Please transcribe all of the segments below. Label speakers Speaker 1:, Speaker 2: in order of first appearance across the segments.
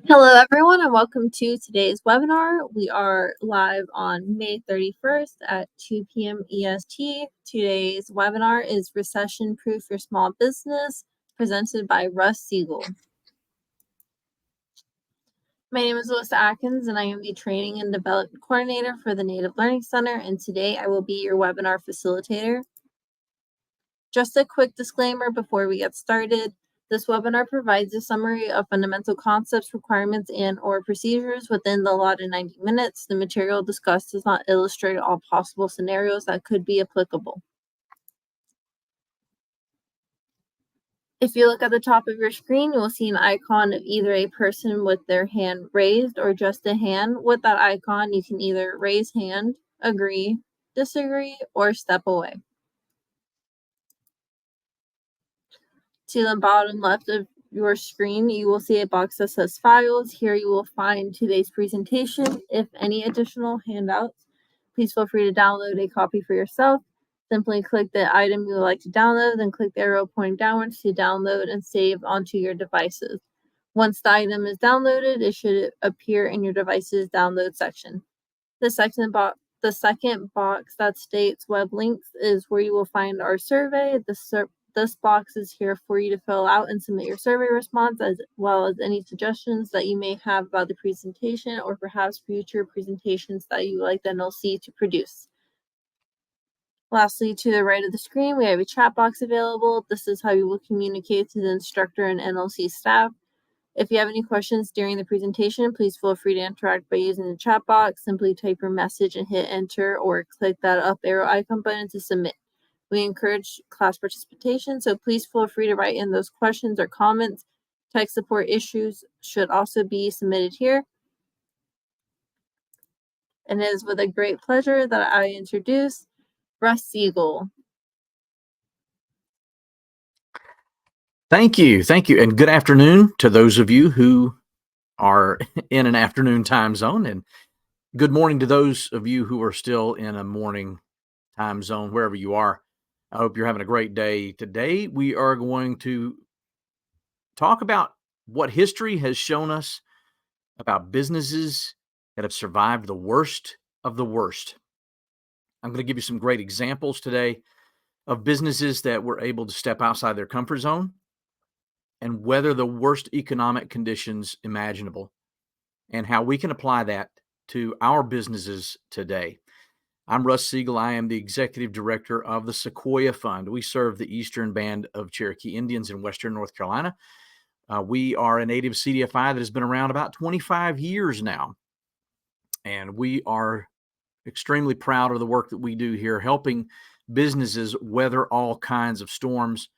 Speaker 1: Hello, everyone, and welcome to today's webinar. We are live on May 31st at 2 p.m. EST. Today's webinar is Recession Proof Your Small Business, presented by Russ Siegel. My name is Alyssa Atkins, and I am the Training and Development Coordinator for the Native Learning Center, and today I will be your webinar facilitator. Just a quick disclaimer before we get started. This webinar provides a summary of fundamental concepts, requirements, and/or procedures within the allotted 90 minutes. The material discussed does not illustrate all possible scenarios that could be applicable. If you look at the top of your screen, you will see an icon of either a person with their hand raised or just a hand. With that icon, you can either raise hand, agree, disagree, or step away. To the bottom left of your screen, you will see a box that says Files. Here you will find today's presentation. If any additional handouts, please feel free to download a copy for yourself. Simply click the item you would like to download, then click the arrow pointing downwards to download and save onto your devices. Once the item is downloaded, it should appear in your device's download section. The second box that states web links is where you will find our survey. This box is here for you to fill out and submit your survey response, as well as any suggestions that you may have about the presentation or perhaps future presentations that you would like the NLC to produce. Lastly, to the right of the screen, we have a chat box available. This is how you will communicate to the instructor and NLC staff. If you have any questions during the presentation, please feel free to interact by using the chat box. Simply type your message and hit enter, or click that up arrow icon button to submit. We encourage class participation, so please feel free to write in those questions or comments. Tech support issues should also be submitted here. And it is with a great pleasure that I introduce Russ Siegel.
Speaker 2: Thank you. And good afternoon to those of you who are in an afternoon time zone, and good morning to those of you who are still in a morning time zone, wherever you are. I hope you're having a great day. Today, we are going to talk about what history has shown us about businesses that have survived the worst of the worst. I'm going to give you some great examples today of businesses that were able to step outside their comfort zone and weather the worst economic conditions imaginable, and how we can apply that to our businesses today. I'm Russ Siegel. I am the Executive Director of the Sequoia Fund. We serve the Eastern Band of Cherokee Indians in Western North Carolina. We are a native CDFI that has been around about 25 years now. And we are extremely proud of the work that we do here, helping businesses weather all kinds of storms.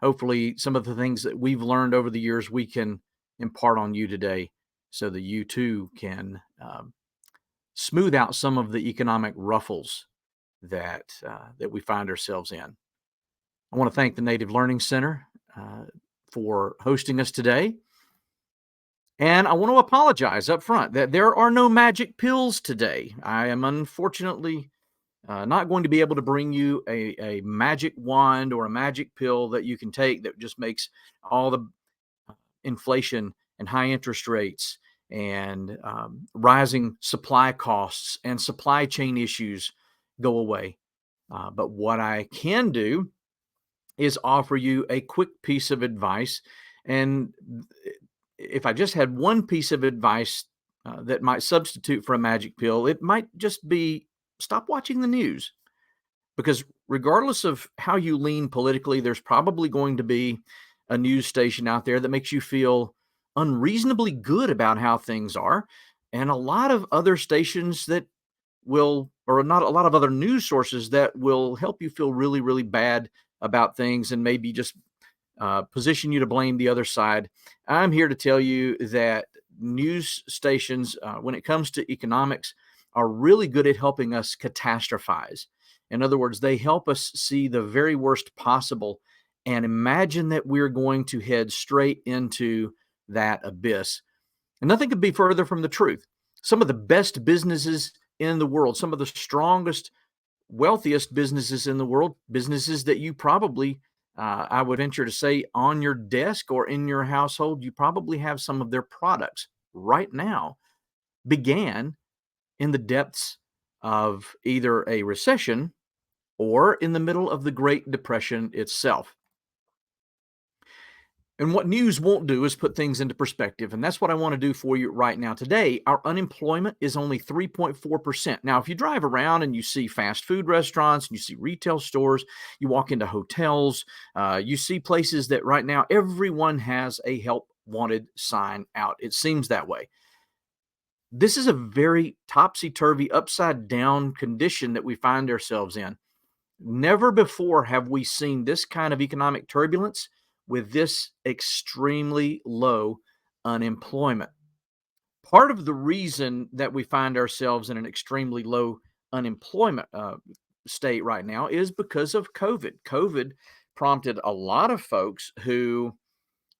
Speaker 2: Hopefully, some of the things that we've learned over the years, we can impart on you today so that you too can smooth out some of the economic ruffles that we find ourselves in. I want to thank the Native Learning Center for hosting us today. And I want to apologize up front that there are no magic pills today. I am unfortunately not going to be able to bring you a magic wand or a magic pill that you can take that just makes all the inflation and high interest rates and rising supply costs and supply chain issues go away. But what I can do is offer you a quick piece of advice. And if I just had one piece of advice that might substitute for a magic pill, it might just be stop watching the news. Because regardless of how you lean politically, there's probably going to be a news station out there that makes you feel unreasonably good about how things are, and a lot of other stations that will, or not a lot of other news sources that will help you feel really, really bad about things and maybe just position you to blame the other side. I'm here to tell you that news stations, when it comes to economics, are really good at helping us catastrophize. In other words, they help us see the very worst possible and imagine that we're going to head straight into that abyss. And nothing could be further from the truth. Some of the best businesses in the world, some of the strongest, wealthiest businesses in the world, businesses that you probably, I would venture to say, on your desk or in your household, you probably have some of their products right now began in the depths of either a recession or in the middle of the Great Depression itself. And what news won't do is put things into perspective. And that's what I want to do for you right now. Today, our unemployment is only 3.4%. Now, if you drive around and you see fast food restaurants, and you see retail stores, you walk into hotels, you see places that right now everyone has a help wanted sign out. It seems that way. This is a very topsy-turvy, upside-down condition that we find ourselves in. Never before have we seen this kind of economic turbulence with this extremely low unemployment. Part of the reason that we find ourselves in an extremely low unemployment state right now is because of COVID. COVID prompted a lot of folks who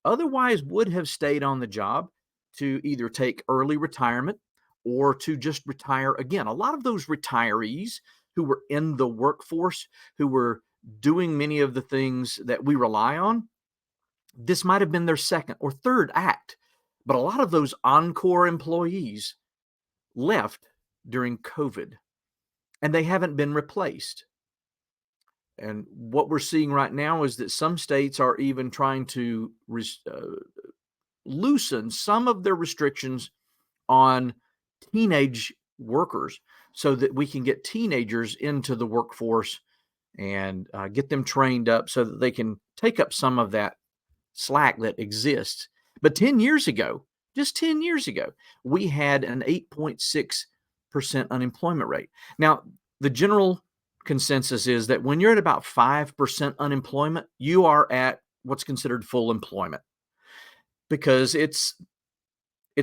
Speaker 2: otherwise would have stayed on the job to either take early retirement or to just retire again. A lot of those retirees who were in the workforce, who were doing many of the things that we rely on, this might have been their second or third act. But a lot of those encore employees left during COVID, and they haven't been replaced. And what we're seeing right now is that some states are even trying to loosen some of their restrictions on teenage workers so that we can get teenagers into the workforce and get them trained up so that they can take up some of that slack that exists. But 10 years ago, just 10 years ago, we had an 8.6% unemployment rate. Now, the general consensus is that when you're at about 5% unemployment, you are at what's considered full employment, because it's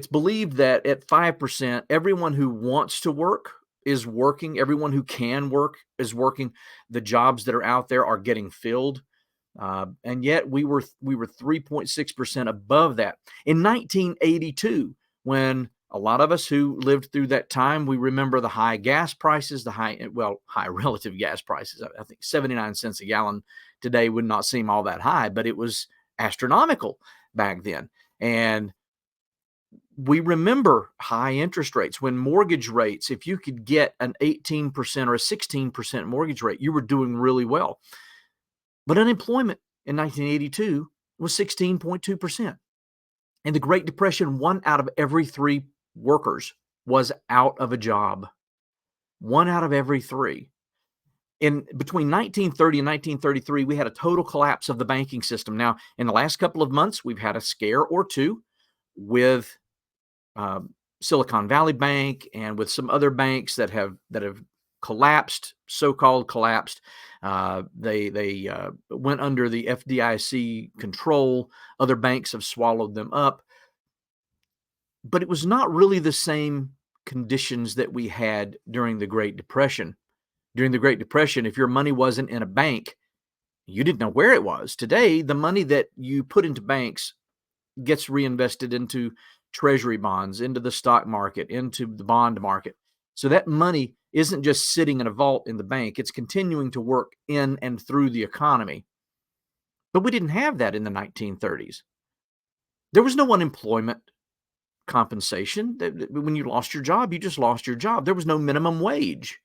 Speaker 2: believed that at 5%, everyone who wants to work is working. Everyone who can work is working. The jobs that are out there are getting filled. And yet we were 3.6% above that. In 1982, when a lot of us who lived through that time, we remember the high gas prices, high relative gas prices. I think 79 cents a gallon today would not seem all that high, but it was astronomical back then. And we remember high interest rates when mortgage rates, if you could get an 18% or a 16% mortgage rate, you were doing really well. But unemployment in 1982 was 16.2%. In the Great Depression, 1 out of every 3 workers was out of a job. 1 out of every 3. In between 1930 and 1933, we had a total collapse of the banking system. Now, in the last couple of months, we've had a scare or two with Silicon Valley Bank and with some other banks that have collapsed, so-called collapsed. They went under the FDIC control. Other banks have swallowed them up. But it was not really the same conditions that we had during the Great Depression. During the Great Depression, if your money wasn't in a bank, you didn't know where it was. Today, the money that you put into banks gets reinvested into treasury bonds, into the stock market, into the bond market. So that money isn't just sitting in a vault in the bank. It's continuing to work in and through the economy. But we didn't have that in the 1930s. There was no unemployment compensation. When you lost your job, you just lost your job. There was no minimum wage.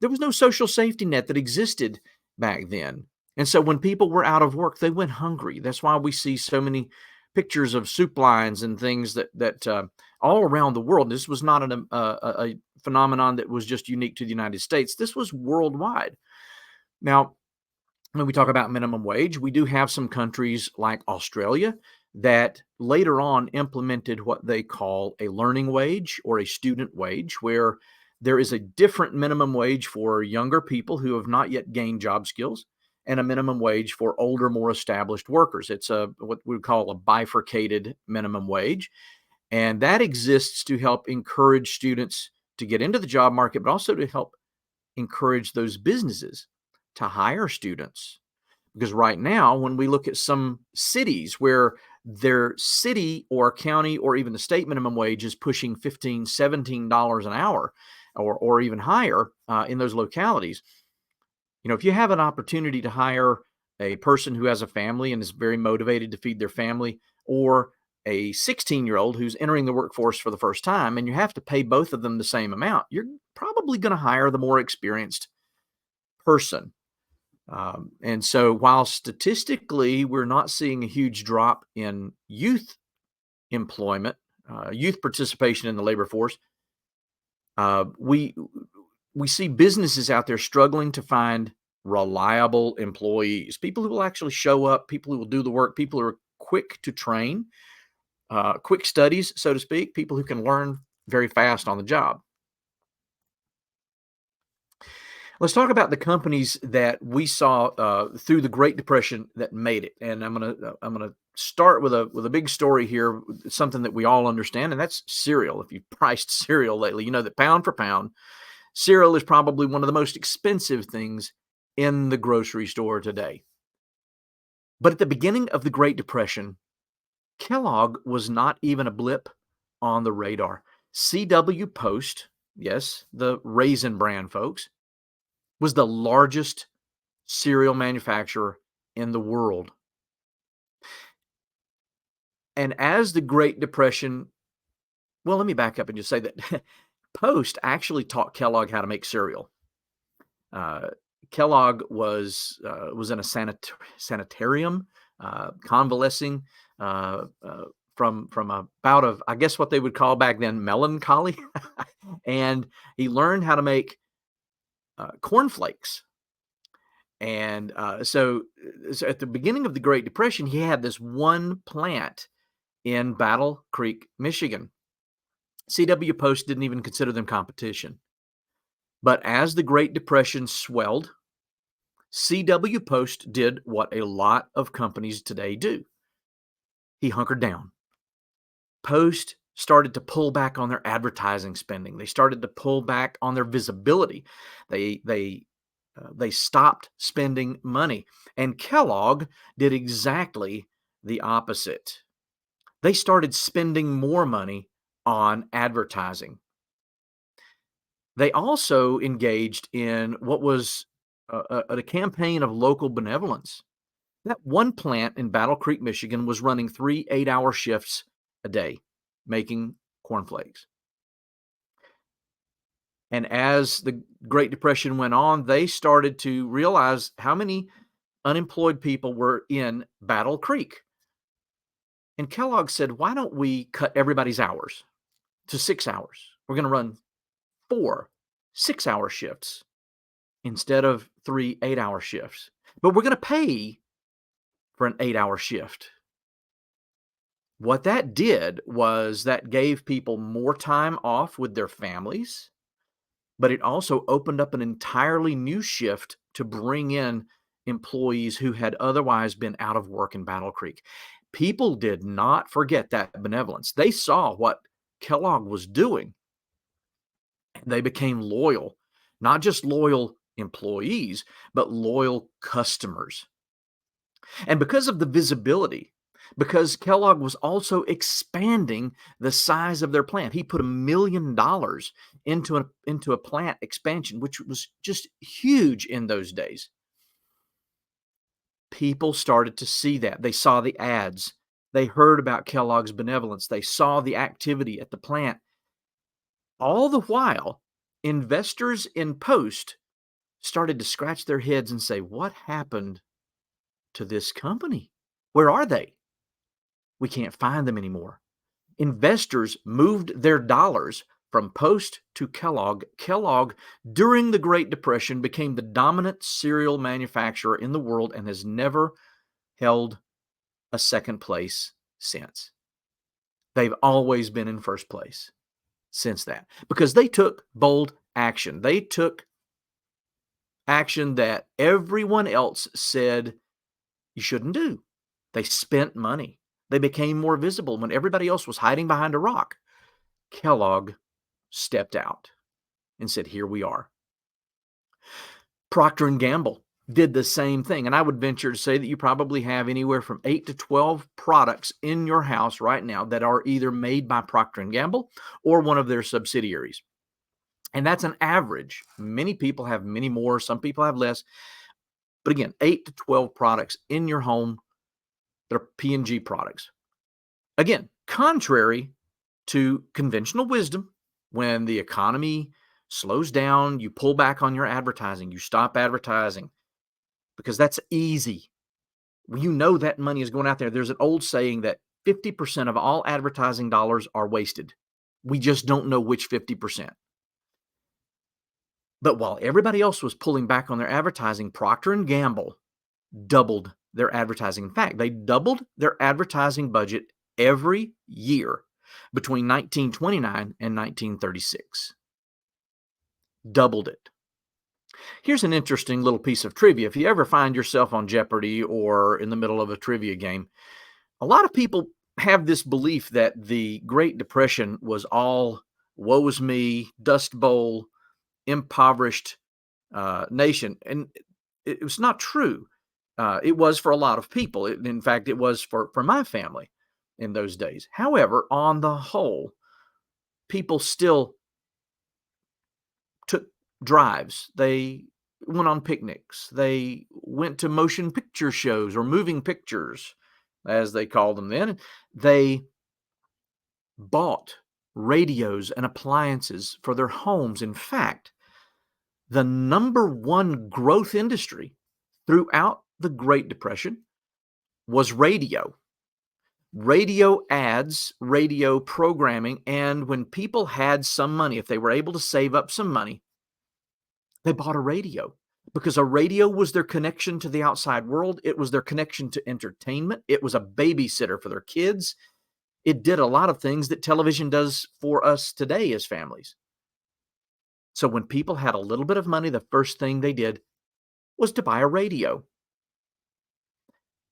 Speaker 2: There was no social safety net that existed back then. And so when people were out of work, they went hungry. That's why we see so many pictures of soup lines and things that all around the world. This was not a phenomenon that was just unique to the United States. This was worldwide. Now, when we talk about minimum wage, we do have some countries like Australia that later on implemented what they call a learning wage or a student wage, where there is a different minimum wage for younger people who have not yet gained job skills and a minimum wage for older, more established workers. It's what we would call a bifurcated minimum wage. And that exists to help encourage students to get into the job market, but also to help encourage those businesses to hire students. Because right now, when we look at some cities where their city or county or even the state minimum wage is pushing $15, $17 an hour or even higher in those localities, if you have an opportunity to hire a person who has a family and is very motivated to feed their family, or a 16-year-old who's entering the workforce for the first time, and you have to pay both of them the same amount, you're probably going to hire the more experienced person. And so while statistically we're not seeing a huge drop in youth employment, youth participation in the labor force, we see businesses out there struggling to find reliable employees, people who will actually show up, people who will do the work, people who are quick to train, quick studies, so to speak, people who can learn very fast on the job. Let's talk about the companies that we saw through the Great Depression that made it. And I'm gonna start with a big story here, something that we all understand, and that's cereal. If you've priced cereal lately, you know that pound for pound, cereal is probably one of the most expensive things in the grocery store today. But at the beginning of the Great Depression, Kellogg was not even a blip on the radar. CW Post, yes, the Raisin brand folks, was the largest cereal manufacturer in the world. And as the Great Depression, well, let me back up and just say that Post actually taught Kellogg how to make cereal. Kellogg was in a sanitarium, convalescing from a bout of, I guess what they would call back then, melancholy. And he learned how to make cornflakes. And so at the beginning of the Great Depression, he had this one plant in Battle Creek, Michigan. CW Post didn't even consider them competition. But as the Great Depression swelled, CW Post did what a lot of companies today do. He hunkered down. Post started to pull back on their advertising spending. They started to pull back on their visibility. They stopped spending money. And Kellogg did exactly the opposite. They started spending more money on advertising. They also engaged in what was a campaign of local benevolence. That one plant in Battle Creek, Michigan, was running 3 8-hour shifts a day making cornflakes. And as the Great Depression went on, they started to realize how many unemployed people were in Battle Creek. And Kellogg said, why don't we cut everybody's hours to 6 hours? We're going to run 4 6-hour shifts instead of 3 8-hour shifts. But we're going to pay for an 8-hour shift. What that did was that gave people more time off with their families, but it also opened up an entirely new shift to bring in employees who had otherwise been out of work in Battle Creek. People did not forget that benevolence. They saw what Kellogg was doing. They became loyal, not just loyal employees, but loyal customers. And because of the visibility, because Kellogg was also expanding the size of their plant, he put $1 million into a plant expansion, which was just huge in those days. People started to see that. They saw the ads. They heard about Kellogg's benevolence. They saw the activity at the plant. All the while, investors in Post started to scratch their heads and say, what happened to this company? Where are they? We can't find them anymore. Investors moved their dollars from Post to Kellogg. Kellogg, during the Great Depression, became the dominant cereal manufacturer in the world and has never held a second place since. They've always been in first place since that because they took bold action. They took action that everyone else said you shouldn't do. They spent money. They became more visible when everybody else was hiding behind a rock. Kellogg stepped out and said, here we are. Procter & Gamble did the same thing. And I would venture to say that you probably have anywhere from 8 to 12 products in your house right now that are either made by Procter & Gamble or one of their subsidiaries. And that's an average. Many people have many more. Some people have less. But again, 8 to 12 products in your home that are P&G products. Again, Contrary to conventional wisdom, when the economy slows down, you pull back on your advertising, you stop advertising because that's easy. You know that money is going out there. There's an old saying that 50% of all advertising dollars are wasted. We just don't know which 50%. But while everybody else was pulling back on their advertising, Procter & Gamble doubled their advertising. In fact, they doubled their advertising budget every year between 1929 and 1936. Doubled it. Here's an interesting little piece of trivia. If you ever find yourself on Jeopardy or in the middle of a trivia game, a lot of people have this belief that the Great Depression was all woe is me, Dust Bowl, impoverished nation. And it was not true. It was for a lot of people. In fact, it was for my family in those days. However, on the whole, people still took drives. They went on picnics. They went to motion picture shows or moving pictures, as they called them then. They bought radios and appliances for their homes. In fact, the number one growth industry throughout the Great Depression was radio. Radio ads, radio programming, and when people had some money, if they were able to save up some money, they bought a radio because a radio was their connection to the outside world. It was their connection to entertainment. It was a babysitter for their kids. It did a lot of things that television does for us today as families. So when people had a little bit of money, the first thing they did was to buy a radio.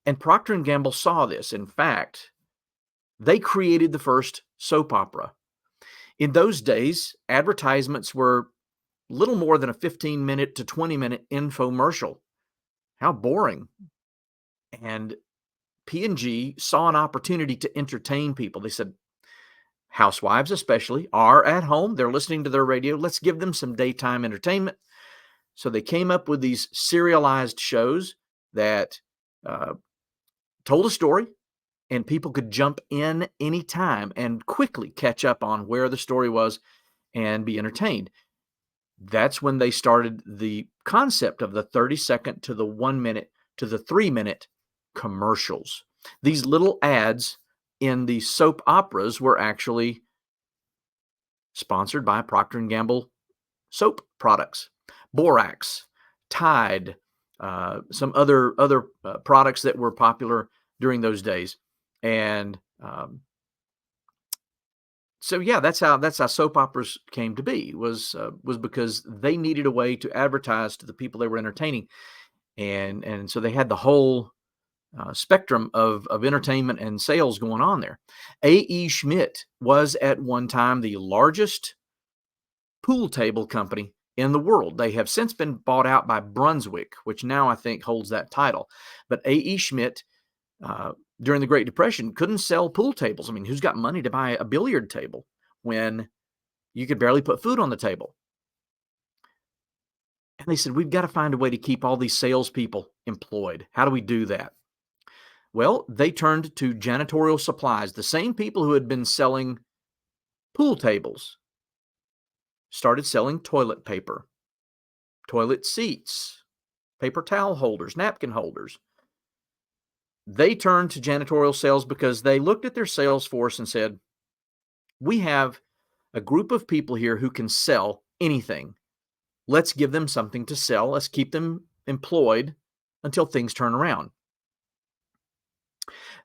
Speaker 2: And Procter & Gamble saw this. In fact, they created the first soap opera. In those days, advertisements were little more than a 15-minute to 20-minute infomercial. How boring. And P&G saw an opportunity to entertain people. They said, housewives especially are at home. They're listening to their radio. Let's give them some daytime entertainment. So they came up with these serialized shows that told a story, and people could jump in anytime and quickly catch up on where the story was and be entertained. That's when they started the concept of the 30-second to the 1 minute to the 3-minute commercials. These little ads in the soap operas were actually sponsored by Procter & Gamble soap products, Borax, Tide, some other products that were popular during those days. And so yeah, that's how soap operas came to be, was because they needed a way to advertise to the people they were entertaining. And so they had the whole spectrum of entertainment and sales going on there. A.E. Schmidt was at one time the largest pool table company in the world. They have since been bought out by Brunswick, which now I think holds that title. But A.E. Schmidt, during the Great Depression, couldn't sell pool tables. I mean, who's got money to buy a billiard table when you could barely put food on the table? And they said, we've got to find a way to keep all these salespeople employed. How do we do that? Well, they turned to janitorial supplies. The same people who had been selling pool tables started selling toilet paper, toilet seats, paper towel holders, napkin holders. They turned to janitorial sales because they looked at their sales force and said, we have a group of people here who can sell anything. Let's give them something to sell. Let's keep them employed until things turn around.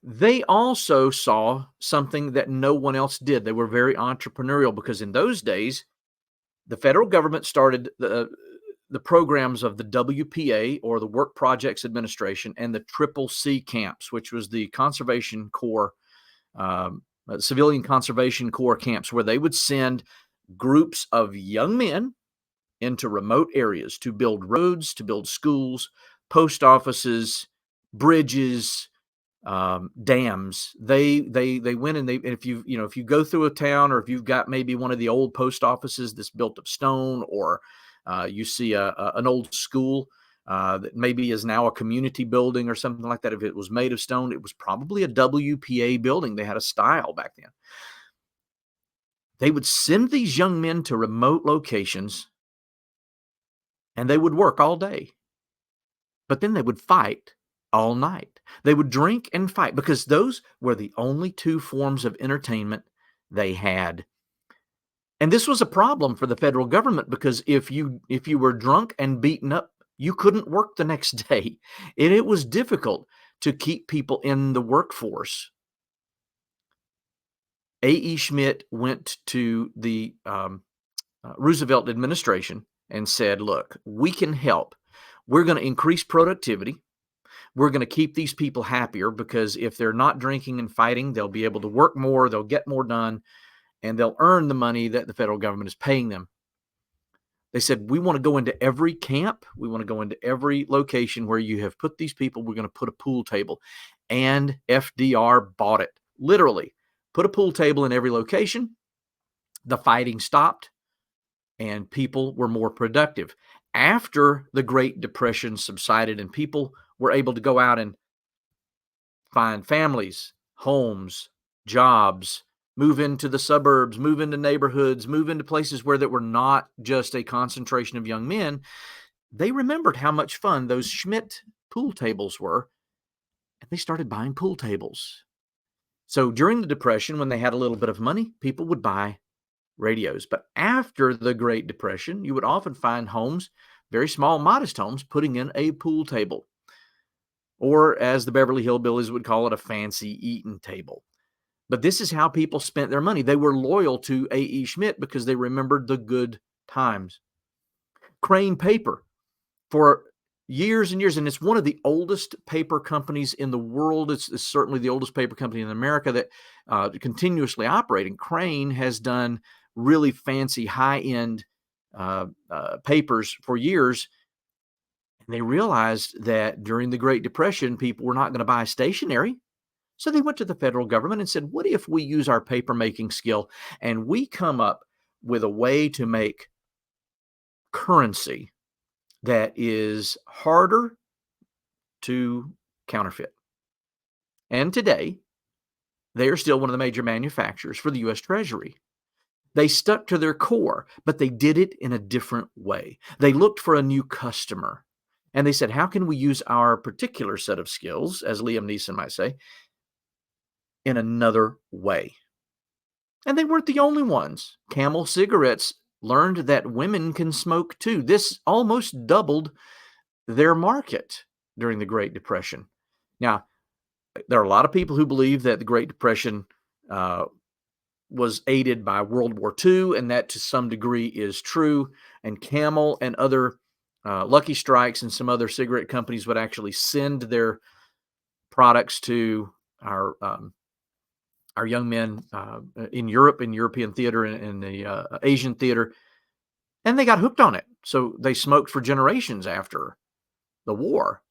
Speaker 2: They also saw something that no one else did. They were very entrepreneurial because in those days, the federal government started the programs of the WPA, or the Work Projects Administration, and the CCC camps, which was the Conservation Corps, Civilian Conservation Corps camps, where they would send groups of young men into remote areas to build roads, to build schools, post offices, bridges, dams. They went and if you go through a town, or if you've got maybe one of the old post offices that's built of stone, or you see an old school, that maybe is now a community building or something like that. If it was made of stone, it was probably a WPA building. They had a style back then. They would send these young men to remote locations, and they would work all day. But then they would fight all night. They would drink and fight because those were the only two forms of entertainment they had. And this was a problem for the federal government because if you were drunk and beaten up, you couldn't work the next day. And it was difficult to keep people in the workforce. A.E. Schmidt went to the Roosevelt administration and said, look, we can help. We're going to increase productivity. We're going to keep these people happier because if they're not drinking and fighting, they'll be able to work more, they'll get more done, and they'll earn the money that the federal government is paying them. They said, we want to go into every camp. We want to go into every location where you have put these people. We're going to put a pool table. And FDR bought it. Literally, put a pool table in every location. The fighting stopped, and people were more productive. After the Great Depression subsided and people were able to go out and find families, homes, jobs, move into the suburbs, move into neighborhoods, move into places where that were not just a concentration of young men, they remembered how much fun those Schmidt pool tables were, and they started buying pool tables. So during the Depression, when they had a little bit of money, people would buy radios. But after the Great Depression, you would often find homes, very small, modest homes, putting in a pool table, or as the Beverly Hillbillies would call it, a fancy eating table. But this is how people spent their money. They were loyal to A.E. Schmidt because they remembered the good times. Crane Paper, for years and years, and it's one of the oldest paper companies in the world. It's certainly the oldest paper company in America that continuously operating. Crane has done really fancy, high-end papers for years. And they realized that during the Great Depression, people were not going to buy stationery. So they went to the federal government and said, what if we use our paper making skill and we come up with a way to make currency that is harder to counterfeit? And today, they are still one of the major manufacturers for the U.S. Treasury. They stuck to their core, but they did it in a different way. They looked for a new customer. And they said, how can we use our particular set of skills, as Liam Neeson might say, in another way? And they weren't the only ones. Camel cigarettes learned that women can smoke too. This almost doubled their market during the Great Depression. Now, there are a lot of people who believe that the Great Depression was aided by World War II, and that to some degree is true. And Camel and other Lucky Strikes and some other cigarette companies would actually send their products to our young men in Europe, in European theater, in the Asian theater, and they got hooked on it. So they smoked for generations after the war.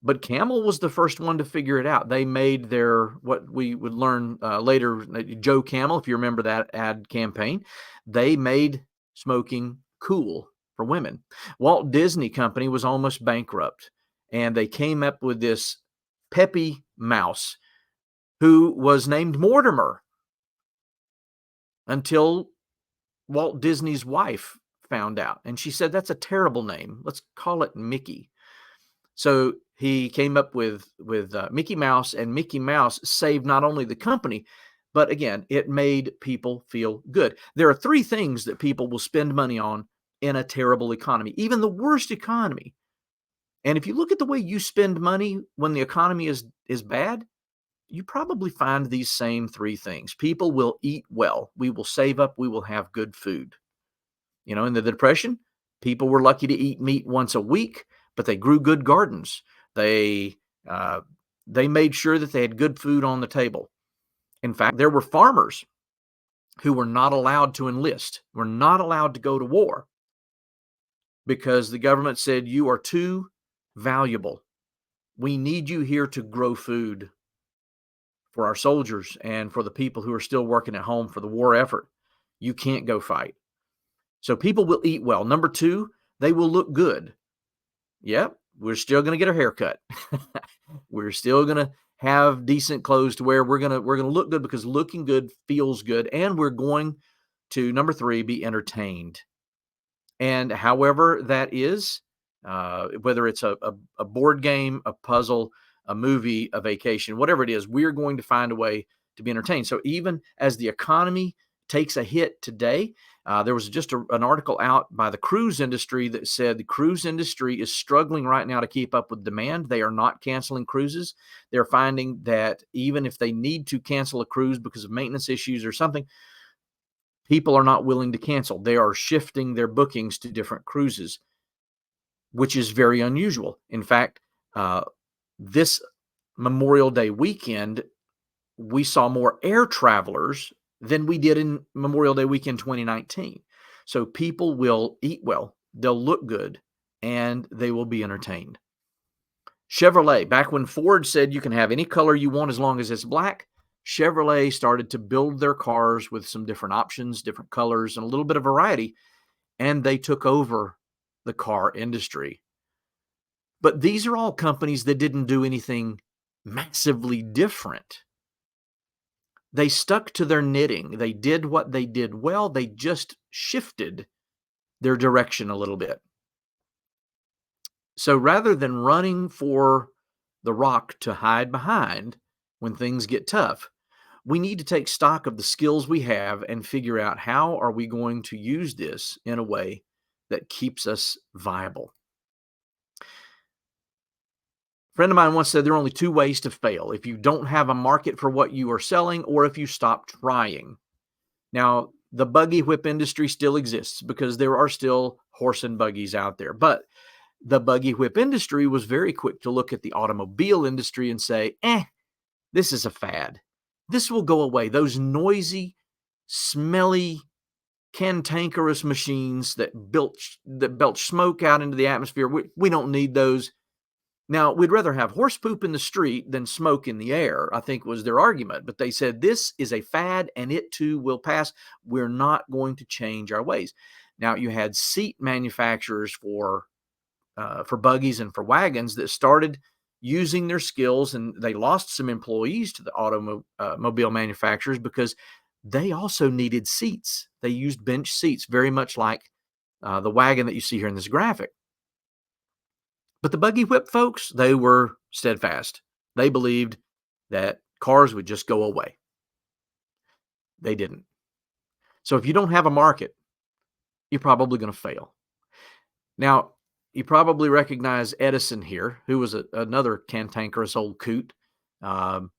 Speaker 2: But Camel was the first one to figure it out. They made their, what we would learn later, Joe Camel, if you remember that ad campaign, they made smoking cool for women. Walt Disney Company was almost bankrupt, and they came up with this peppy mouse who was named Mortimer until Walt Disney's wife found out. And she said, that's a terrible name. Let's call it Mickey. So he came up with Mickey Mouse, and Mickey Mouse saved not only the company, but again, it made people feel good. There are three things that people will spend money on in a terrible economy, even the worst economy. And if you look at the way you spend money when the economy is bad, you probably find these same three things. People will eat well. We will save up. We will have good food. You know, in the Depression, people were lucky to eat meat once a week, but they grew good gardens. They made sure that they had good food on the table. In fact, there were farmers who were not allowed to enlist, were not allowed to go to war, because the government said, you are too valuable. We need you here to grow food for our soldiers and for the people who are still working at home for the war effort. You can't go fight. So people will eat well. Number two, They will look good. Yep, we're still going to get our hair cut. We're still going to have decent clothes to wear. We're going to look good because looking good feels good. And we're going to, number 3, be entertained. And however that is, whether it's a board game, a puzzle, a movie, a vacation, whatever it is, we're going to find a way to be entertained. So even as the economy takes a hit today, there was just an article out by the cruise industry that said the cruise industry is struggling right now to keep up with demand. They are not canceling cruises. They're finding that even if they need to cancel a cruise because of maintenance issues or something, people are not willing to cancel. They are shifting their bookings to different cruises, which is very unusual. In fact, this Memorial Day weekend, we saw more air travelers than we did in Memorial Day weekend 2019. So people will eat well, they'll look good, and they will be entertained. Chevrolet, back when Ford said you can have any color you want as long as it's black, Chevrolet started to build their cars with some different options, different colors, and a little bit of variety, and they took over the car industry. But these are all companies that didn't do anything massively different. They stuck to their knitting. They did what they did well. They just shifted their direction a little bit. So rather than running for the rock to hide behind when things get tough, we need to take stock of the skills we have and figure out how are we going to use this in a way that keeps us viable. A friend of mine once said there are only 2 ways to fail: if you don't have a market for what you are selling, or if you stop trying. Now, the buggy whip industry still exists because there are still horse and buggies out there. But the buggy whip industry was very quick to look at the automobile industry and say, this is a fad. This will go away. Those noisy, smelly, cantankerous machines that belch smoke out into the atmosphere, we don't need those. Now, we'd rather have horse poop in the street than smoke in the air, I think was their argument. But they said this is a fad and it too will pass. We're not going to change our ways. Now, you had seat manufacturers for buggies and for wagons that started using their skills, and they lost some employees to the automobile manufacturers because they also needed seats. They used bench seats, very much like the wagon that you see here in this graphic. But the buggy whip folks, they were steadfast. They believed that cars would just go away. They didn't. So if you don't have a market, you're probably going to fail. Now, you probably recognize Edison here, who was another cantankerous old coot. And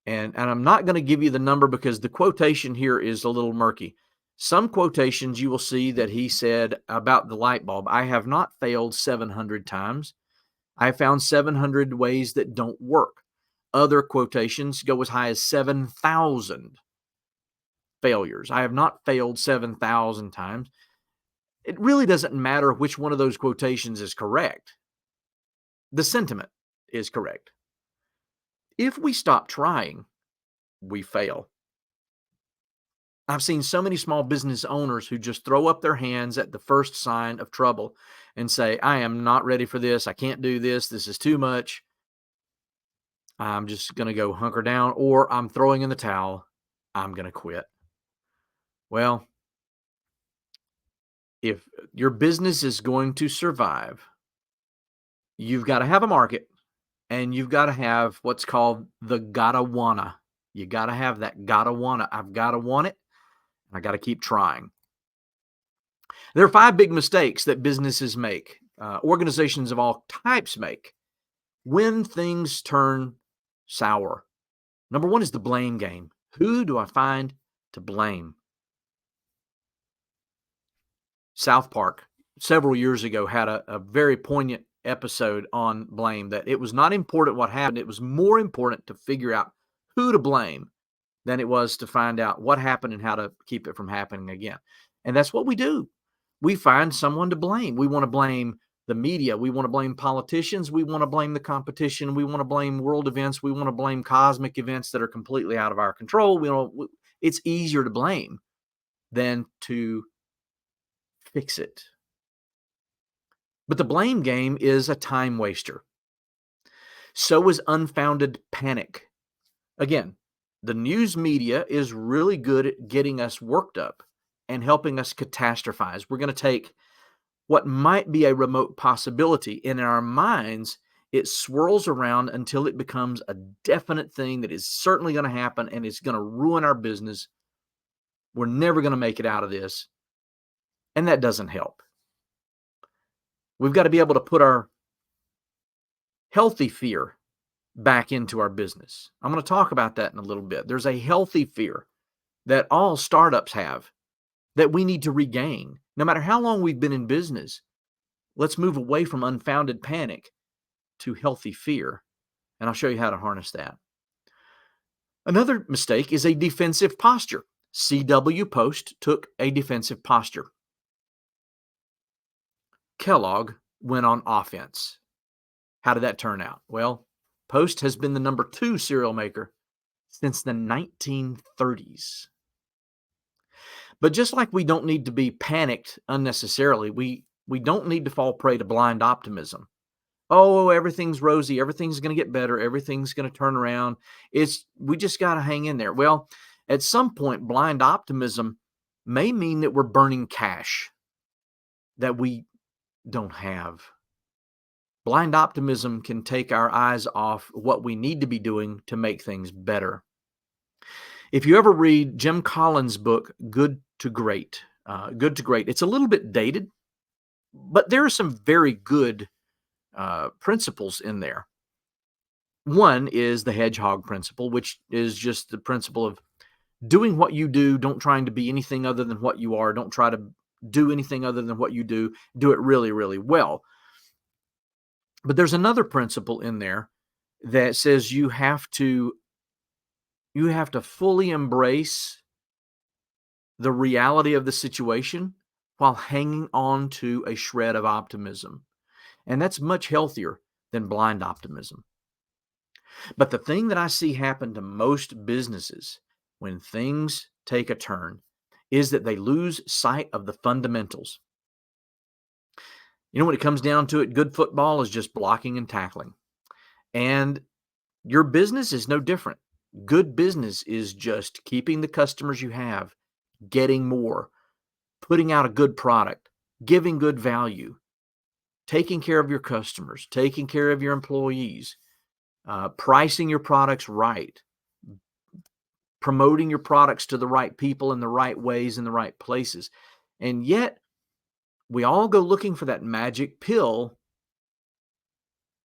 Speaker 2: I'm not going to give you the number because the quotation here is a little murky. Some quotations you will see that he said about the light bulb: I have not failed 700 times. I found 700 ways that don't work. Other quotations go as high as 7,000 failures. I have not failed 7,000 times. It really doesn't matter which one of those quotations is correct. The sentiment is correct. If we stop trying, we fail. I've seen so many small business owners who just throw up their hands at the first sign of trouble and say, I am not ready for this. I can't do this. This is too much. I'm just going to go hunker down, or I'm throwing in the towel. I'm going to quit. Well, if your business is going to survive, you've got to have a market, and you've got to have what's called the gotta wanna. You got to have that gotta wanna. I've got to want it. I got to keep trying. There are 5 big mistakes that businesses make, organizations of all types make, when things turn sour. Number 1 is the blame game. Who do I find to blame? South Park, several years ago, had a very poignant episode on blame, that it was not important what happened. It was more important to figure out who to blame than it was to find out what happened and how to keep it from happening again. And that's what we do. We find someone to blame. We want to blame the media. We want to blame politicians. We want to blame the competition. We want to blame world events. We want to blame cosmic events that are completely out of our control. It's easier to blame than to fix it. But the blame game is a time waster. So is unfounded panic. Again, the news media is really good at getting us worked up and helping us catastrophize. We're going to take what might be a remote possibility, and in our minds, it swirls around until it becomes a definite thing that is certainly going to happen and it's going to ruin our business. We're never going to make it out of this. And that doesn't help. We've got to be able to put our healthy fear back into our business. I'm going to talk about that in a little bit. There's a healthy fear that all startups have that we need to regain. No matter how long we've been in business, let's move away from unfounded panic to healthy fear. And I'll show you how to harness that. Another mistake is a defensive posture. CW Post took a defensive posture. Kellogg went on offense. How did that turn out? Well, Post has been the number 2 cereal maker since the 1930s. But just like we don't need to be panicked unnecessarily, we don't need to fall prey to blind optimism. Oh, everything's rosy, everything's going to get better, everything's going to turn around. We just got to hang in there. Well, at some point, blind optimism may mean that we're burning cash that we don't have. Blind optimism can take our eyes off what we need to be doing to make things better. If you ever read Jim Collins' book, Good to Great, it's a little bit dated, but there are some very good principles in there. One is the hedgehog principle, which is just the principle of doing what you do. Don't trying to be anything other than what you are. Don't try to do anything other than what you do. Do it really, really well. But there's another principle in there that says you have to fully embrace the reality of the situation while hanging on to a shred of optimism. And that's much healthier than blind optimism. But the thing that I see happen to most businesses when things take a turn is that they lose sight of the fundamentals. You know, when it comes down to it, good football is just blocking and tackling. And your business is no different. Good business is just keeping the customers you have, getting more, putting out a good product, giving good value, taking care of your customers, taking care of your employees, pricing your products right, promoting your products to the right people in the right ways in the right places. And yet, we all go looking for that magic pill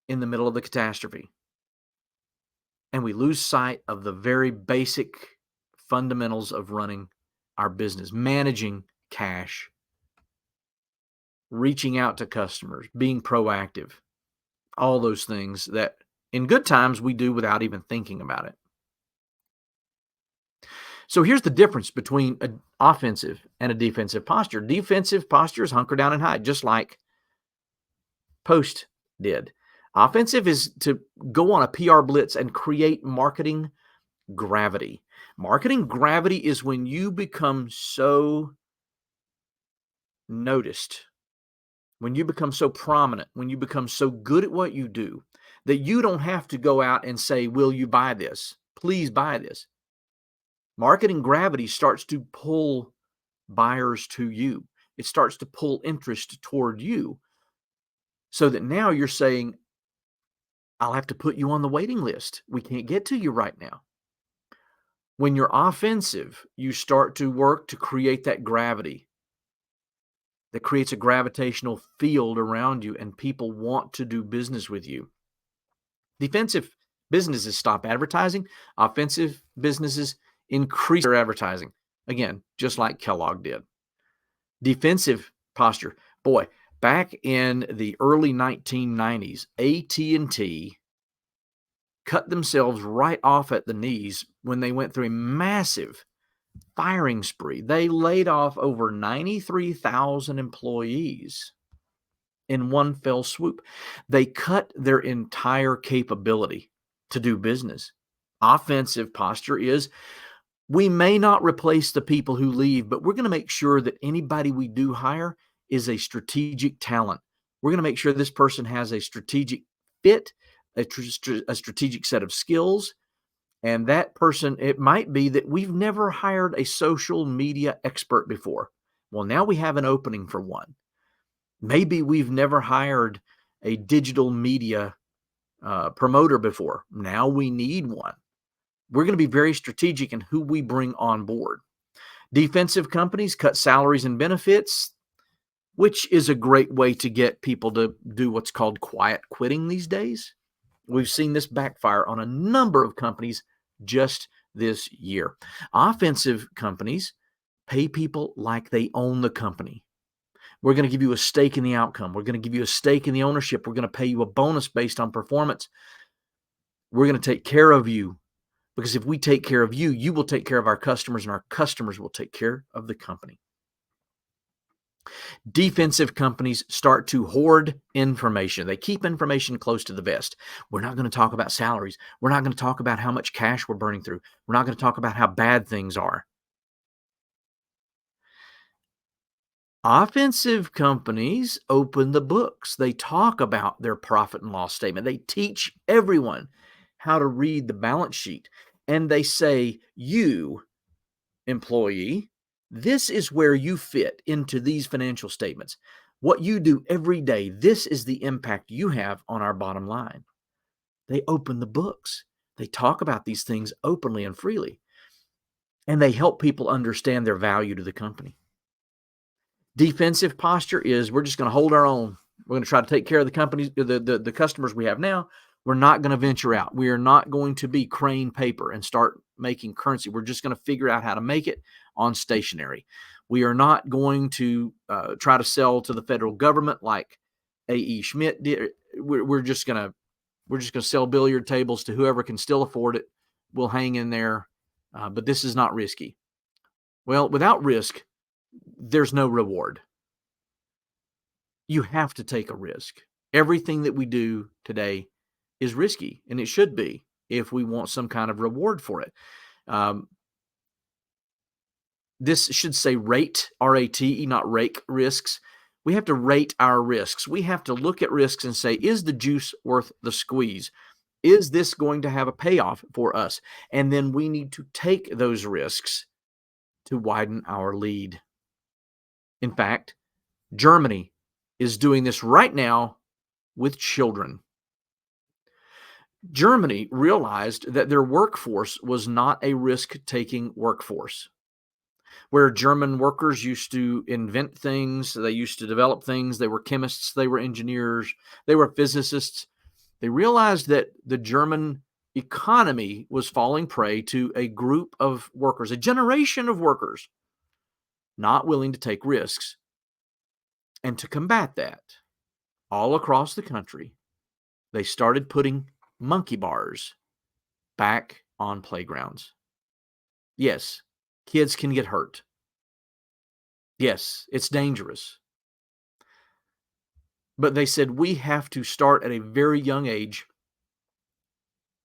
Speaker 2: in the middle of the catastrophe. And we lose sight of the very basic fundamentals of running our business, managing cash, reaching out to customers, being proactive, all those things that in good times we do without even thinking about it. So here's the difference between an offensive and a defensive posture. Defensive posture is hunker down and hide, just like Post did. Offensive is to go on a PR blitz and create marketing gravity. Marketing gravity is when you become so noticed, when you become so prominent, when you become so good at what you do that you don't have to go out and say, will you buy this? Please buy this. Marketing gravity starts to pull buyers to you. It starts to pull interest toward you so that now you're saying, I'll have to put you on the waiting list. We can't get to you right now. When you're offensive, you start to work to create that gravity that creates a gravitational field around you, and people want to do business with you. Defensive businesses stop advertising. Offensive businesses increase their advertising. Again, just like Kellogg did. Defensive posture. Boy, back in the early 1990s, AT&T cut themselves right off at the knees when they went through a massive firing spree. They laid off over 93,000 employees in one fell swoop. They cut their entire capability to do business. Offensive posture is, we may not replace the people who leave, but we're going to make sure that anybody we do hire is a strategic talent. We're going to make sure this person has a strategic fit, a strategic set of skills. And that person, it might be that we've never hired a social media expert before. Well, now we have an opening for one. Maybe we've never hired a digital media promoter before. Now we need one. We're going to be very strategic in who we bring on board. Defensive companies cut salaries and benefits, which is a great way to get people to do what's called quiet quitting these days. We've seen this backfire on a number of companies just this year. Offensive companies pay people like they own the company. We're going to give you a stake in the outcome. We're going to give you a stake in the ownership. We're going to pay you a bonus based on performance. We're going to take care of you, because if we take care of you, you will take care of our customers, and our customers will take care of the company. Defensive companies start to hoard information. They keep information close to the vest. We're not going to talk about salaries. We're not going to talk about how much cash we're burning through. We're not going to talk about how bad things are. Offensive companies open the books. They talk about their profit and loss statement. They teach everyone how to read the balance sheet. And they say, you, employee, this is where you fit into these financial statements. What you do every day, this is the impact you have on our bottom line. They open the books. They talk about these things openly and freely. And they help people understand their value to the company. Defensive posture is we're just going to hold our own. We're going to try to take care of the companies, the customers we have now. We're not going to venture out. We are not going to be Crane paper and start making currency. We're just going to figure out how to make it on stationery. We are not going to try to sell to the federal government like A.E. Schmidt did. We're just going to sell billiard tables to whoever can still afford it. We'll hang in there, but this is not risky. Well, without risk, there's no reward. You have to take a risk. Everything that we do today is risky, and it should be if we want some kind of reward for it. This should say rate, R-A-T-E, not rake risks. We have to rate our risks. We have to look at risks and say, is the juice worth the squeeze? Is this going to have a payoff for us? And then we need to take those risks to widen our lead. In fact, Germany is doing this right now with children. Germany realized that their workforce was not a risk-taking workforce. Where German workers used to invent things, they used to develop things, they were chemists, they were engineers, they were physicists. They realized that the German economy was falling prey to a group of workers, a generation of workers, not willing to take risks. And to combat that, all across the country, they started putting monkey bars back on playgrounds. Yes, kids can get hurt. Yes, it's dangerous. But they said we have to start at a very young age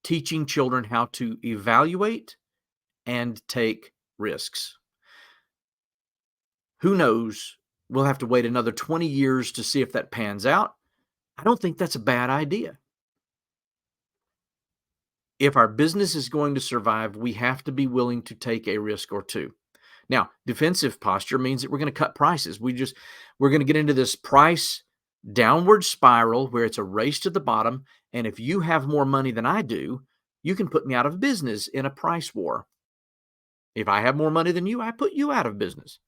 Speaker 2: teaching children how to evaluate and take risks. Who knows? We'll have to wait another 20 years to see if that pans out. I don't think that's a bad idea. If our business is going to survive, we have to be willing to take a risk or two. Now, defensive posture means that we're going to cut prices. We're going to get into this price downward spiral where it's a race to the bottom. And if you have more money than I do, you can put me out of business in a price war. If I have more money than you, I put you out of business.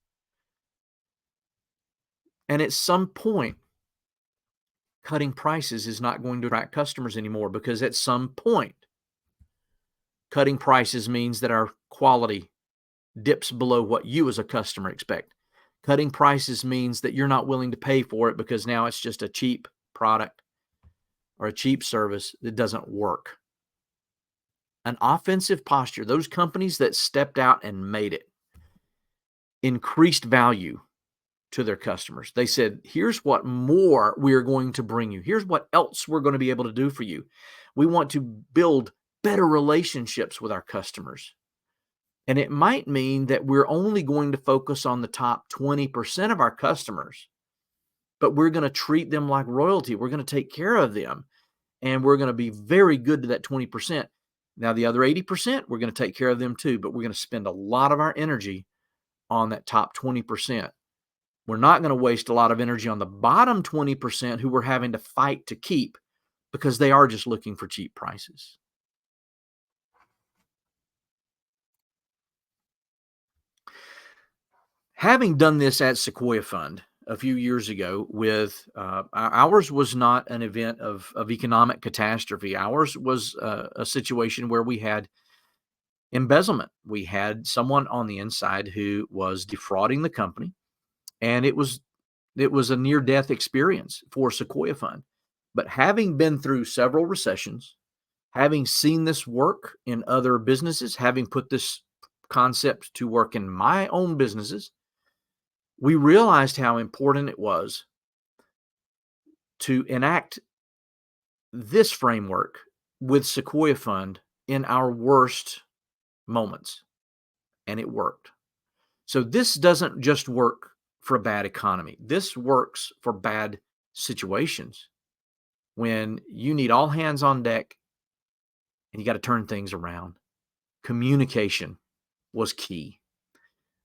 Speaker 2: And at some point, cutting prices is not going to attract customers anymore, because at some point, cutting prices means that our quality dips below what you as a customer expect. Cutting prices means that you're not willing to pay for it because now it's just a cheap product or a cheap service that doesn't work. An offensive posture, those companies that stepped out and made it, increased value to their customers. They said, here's what more we're going to bring you. Here's what else we're going to be able to do for you. We want to build better relationships with our customers. And it might mean that we're only going to focus on the top 20% of our customers. but we're going to treat them like royalty. We're going to take care of them, and we're going to be very good to that 20%. Now, the other 80%, we're going to take care of them too, but we're going to spend a lot of our energy on that top 20%. We're not going to waste a lot of energy on the bottom 20% who we're having to fight to keep because they are just looking for cheap prices. Having done this at Sequoia Fund a few years ago with ours was not an event of economic catastrophe. Ours was a situation where we had embezzlement. We had someone on the inside who was defrauding the company, and it was a near-death experience for Sequoia Fund. But having been through several recessions, having seen this work in other businesses, having put this concept to work in my own businesses, we realized how important it was to enact this framework with Sequoia Fund in our worst moments, and it worked. So this doesn't just work for a bad economy. This works for bad situations when you need all hands on deck and you got to turn things around. Communication was key.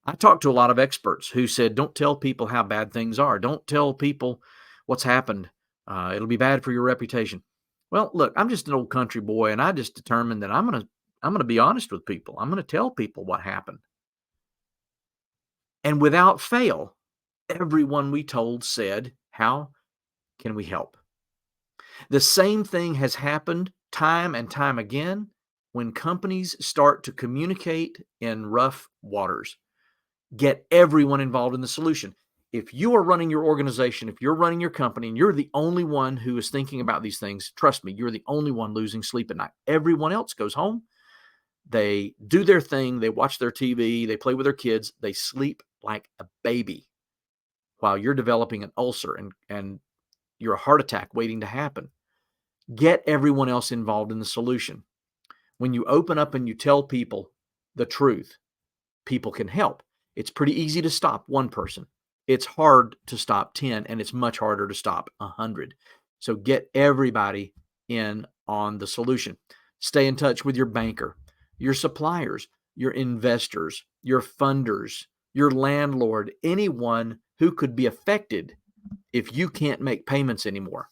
Speaker 2: I talked to a lot of experts who said, don't tell people how bad things are. Don't tell people what's happened. It'll be bad for your reputation. Well, look, I'm just an old country boy, and I just determined that I'm going to be honest with people. I'm going to tell people what happened. And without fail, everyone we told said, how can we help? The same thing has happened time and time again when companies start to communicate in rough waters. Get everyone involved in the solution. If you are running your organization, if you're running your company, and you're the only one who is thinking about these things, trust me, you're the only one losing sleep at night. Everyone else goes home. They do their thing. They watch their TV. They play with their kids. They sleep like a baby while you're developing an ulcer and you're a heart attack waiting to happen. Get everyone else involved in the solution. When you open up and you tell people the truth, people can help. It's pretty easy to stop one person. It's hard to stop 10, and it's much harder to stop 100. So get everybody in on the solution. Stay in touch with your banker, your suppliers, your investors, your funders, your landlord, anyone who could be affected if you can't make payments anymore.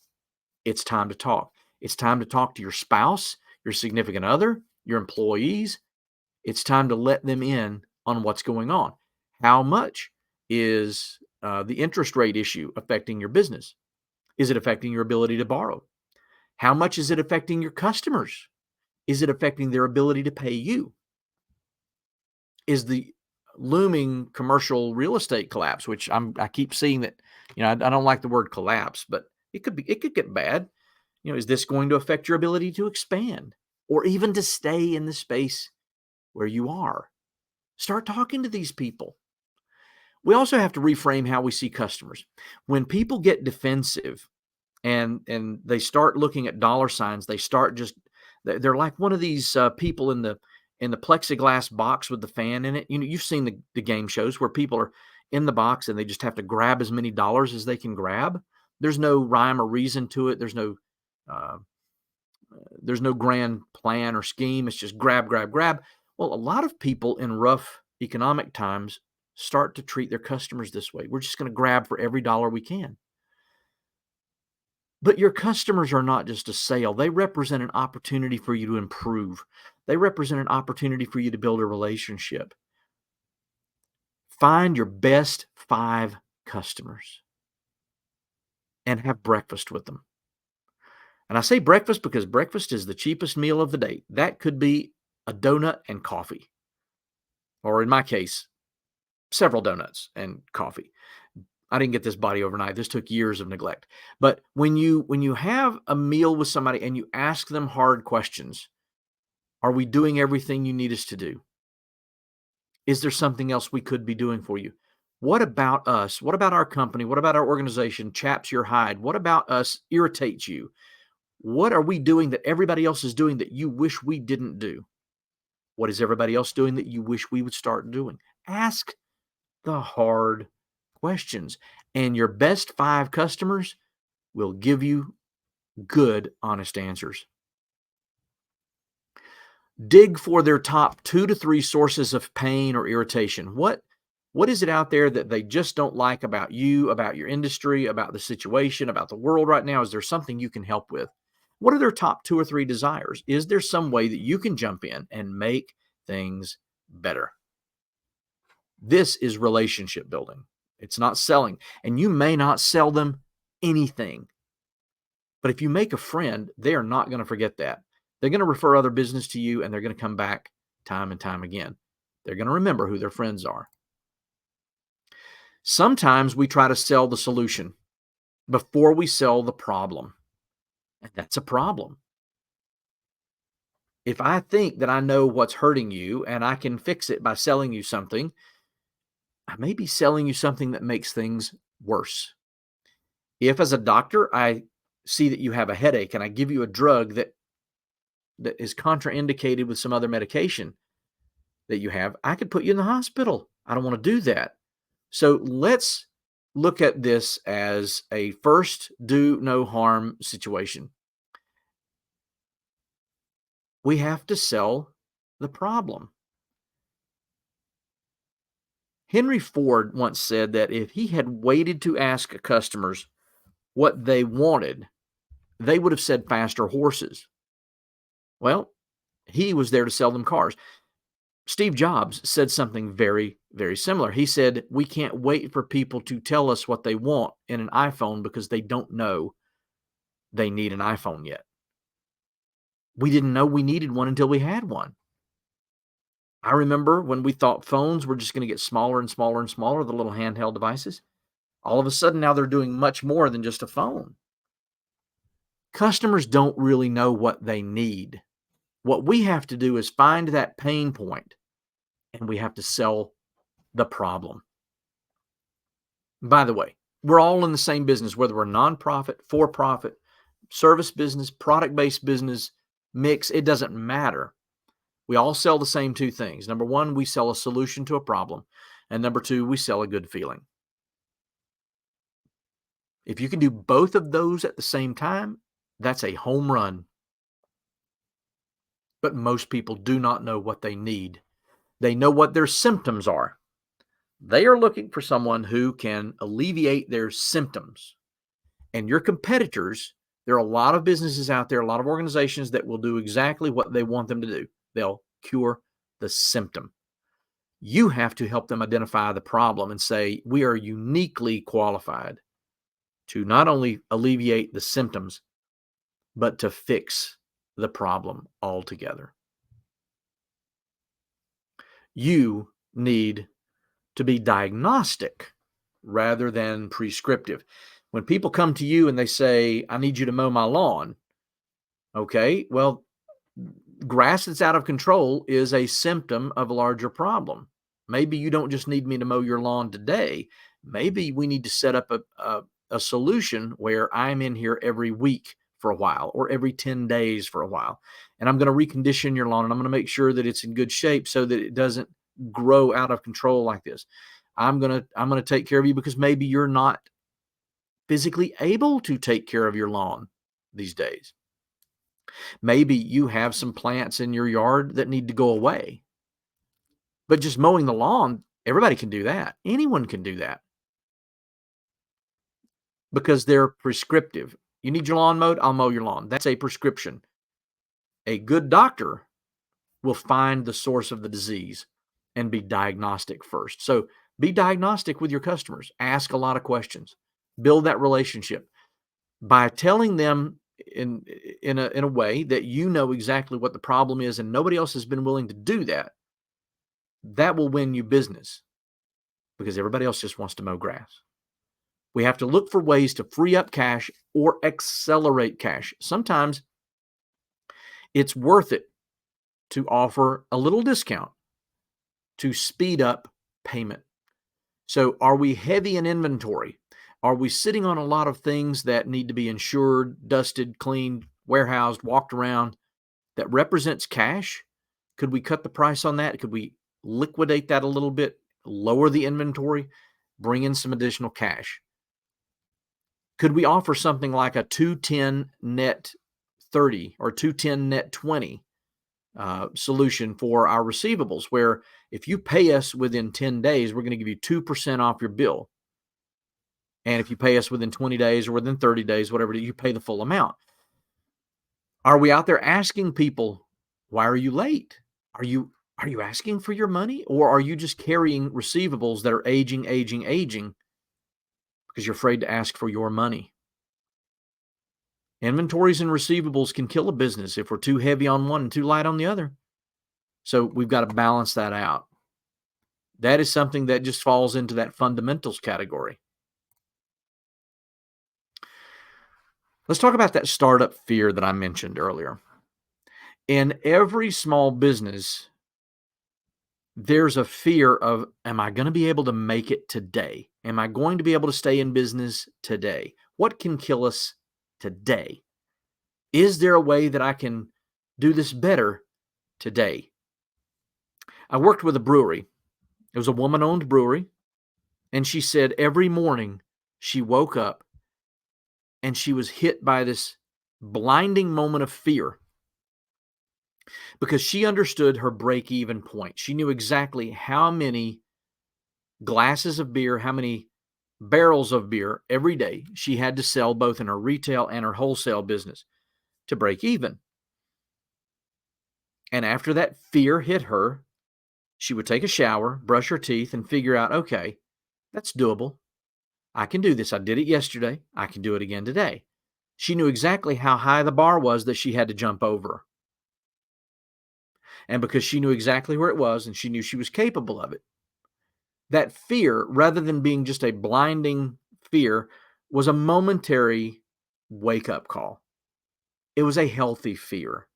Speaker 2: It's time to talk. It's time to talk to your spouse, your significant other, your employees. It's time to let them in on what's going on. How much is the interest rate issue affecting your business? Is it affecting your ability to borrow? How much is it affecting your customers? Is it affecting their ability to pay you? Is the looming commercial real estate collapse, which I keep seeing that, I don't like the word collapse, but it could get bad. Is this going to affect your ability to expand or even to stay in the space where you are? Start talking to these people. We also have to reframe how we see customers. When people get defensive and they start looking at dollar signs, they're like one of these people in the plexiglass box with the fan in it. You've seen the game shows where people are in the box and they just have to grab as many dollars as they can grab. There's no rhyme or reason to it. There's no grand plan or scheme. It's just grab, grab, grab. Well, a lot of people in rough economic times start to treat their customers this way. We're just going to grab for every dollar we can. But your customers are not just a sale. They represent an opportunity for you to improve. They represent an opportunity for you to build a relationship. Find your best 5 customers and have breakfast with them. And I say breakfast because breakfast is the cheapest meal of the day. That could be a donut and coffee. Or in my case, several donuts and coffee. I didn't get this body overnight. This took years of neglect. But when you have a meal with somebody and you ask them hard questions, are we doing everything you need us to do? Is there something else we could be doing for you? What about us? What about our company? What about our organization chaps your hide? What about us irritates you? What are we doing that everybody else is doing that you wish we didn't do? What is everybody else doing that you wish we would start doing? Ask the hard questions, and your best 5 customers will give you good, honest answers. Dig for their top 2 to 3 sources of pain or irritation. What is it out there that they just don't like about you, about your industry, about the situation, about the world right now? Is there something you can help with? What are their top 2 or 3 desires? Is there some way that you can jump in and make things better? This is relationship building. It's not selling. And you may not sell them anything. But if you make a friend, they are not going to forget that. They're going to refer other business to you, and they're going to come back time and time again. They're going to remember who their friends are. Sometimes we try to sell the solution before we sell the problem. And that's a problem. If I think that I know what's hurting you and I can fix it by selling you something, I may be selling you something that makes things worse. If as a doctor, I see that you have a headache and I give you a drug that is contraindicated with some other medication that you have, I could put you in the hospital. I don't want to do that. So let's look at this as a first do no harm situation. We have to sell the problem. Henry Ford once said that if he had waited to ask customers what they wanted, they would have said faster horses. Well, he was there to sell them cars. Steve Jobs said something very, very similar. He said, we can't wait for people to tell us what they want in an iPhone because they don't know they need an iPhone yet. We didn't know we needed one until we had one. I remember when we thought phones were just going to get smaller and smaller and smaller, the little handheld devices. All of a sudden, now they're doing much more than just a phone. Customers don't really know what they need. What we have to do is find that pain point, and we have to sell the problem. By the way, we're all in the same business, whether we're nonprofit, for-profit, service business, product-based business, mix, it doesn't matter. We all sell the same 2 things. Number 1, we sell a solution to a problem. And number 2, we sell a good feeling. If you can do both of those at the same time, that's a home run. But most people do not know what they need. They know what their symptoms are. They are looking for someone who can alleviate their symptoms. And your competitors, there are a lot of businesses out there, a lot of organizations that will do exactly what they want them to do. They'll cure the symptom. You have to help them identify the problem and say, we are uniquely qualified to not only alleviate the symptoms, but to fix the problem altogether. You need to be diagnostic rather than prescriptive. When people come to you and they say, I need you to mow my lawn, okay, well, grass that's out of control is a symptom of a larger problem. Maybe you don't just need me to mow your lawn today. Maybe we need to set up a solution where I'm in here every week for a while or every 10 days for a while. And I'm going to recondition your lawn and I'm going to make sure that it's in good shape so that it doesn't grow out of control like this. I'm going to take care of you because maybe you're not physically able to take care of your lawn these days. Maybe you have some plants in your yard that need to go away. But just mowing the lawn, everybody can do that. Anyone can do that. Because they're prescriptive. You need your lawn mowed? I'll mow your lawn. That's a prescription. A good doctor will find the source of the disease and be diagnostic first. So be diagnostic with your customers. Ask a lot of questions. Build that relationship. By telling them in a way that you know exactly what the problem is and nobody else has been willing to do that, that will win you business because everybody else just wants to mow grass. We have to look for ways to free up cash or accelerate cash. Sometimes it's worth it to offer a little discount to speed up payment. So are we heavy in inventory? Are we sitting on a lot of things that need to be insured, dusted, cleaned, warehoused, walked around that represents cash? Could we cut the price on that? Could we liquidate that a little bit, lower the inventory? bring in some additional cash. Could we offer something like a 210 net 30 or 210 net 20 solution for our receivables, where if you pay us within 10 days, we're going to give you 2% off your bill. And if you pay us within 20 days or within 30 days, whatever, you pay the full amount. Are we out there asking people, why are you late? Are you asking for your money, or are you just carrying receivables that are aging because you're afraid to ask for your money? Inventories and receivables can kill a business if we're too heavy on one and too light on the other. So we've got to balance that out. That is something that just falls into that fundamentals category. Let's talk about that startup fear that I mentioned earlier. In every small business, there's a fear of, am I going to be able to make it today? Am I going to be able to stay in business today? What can kill us today? Is there a way that I can do this better today? I worked with a brewery. It was a woman-owned brewery. And she said every morning she woke up and she was hit by this blinding moment of fear because she understood her break-even point. She knew exactly how many glasses of beer, how many barrels of beer every day she had to sell, both in her retail and her wholesale business, to break even. And after that fear hit her, she would take a shower, brush her teeth, and figure out, okay, that's doable. I can do this. I did it yesterday. I can do it again today. She knew exactly how high the bar was that she had to jump over. And because she knew exactly where it was and she knew she was capable of it, that fear, rather than being just a blinding fear, was a momentary wake-up call. It was a healthy fear.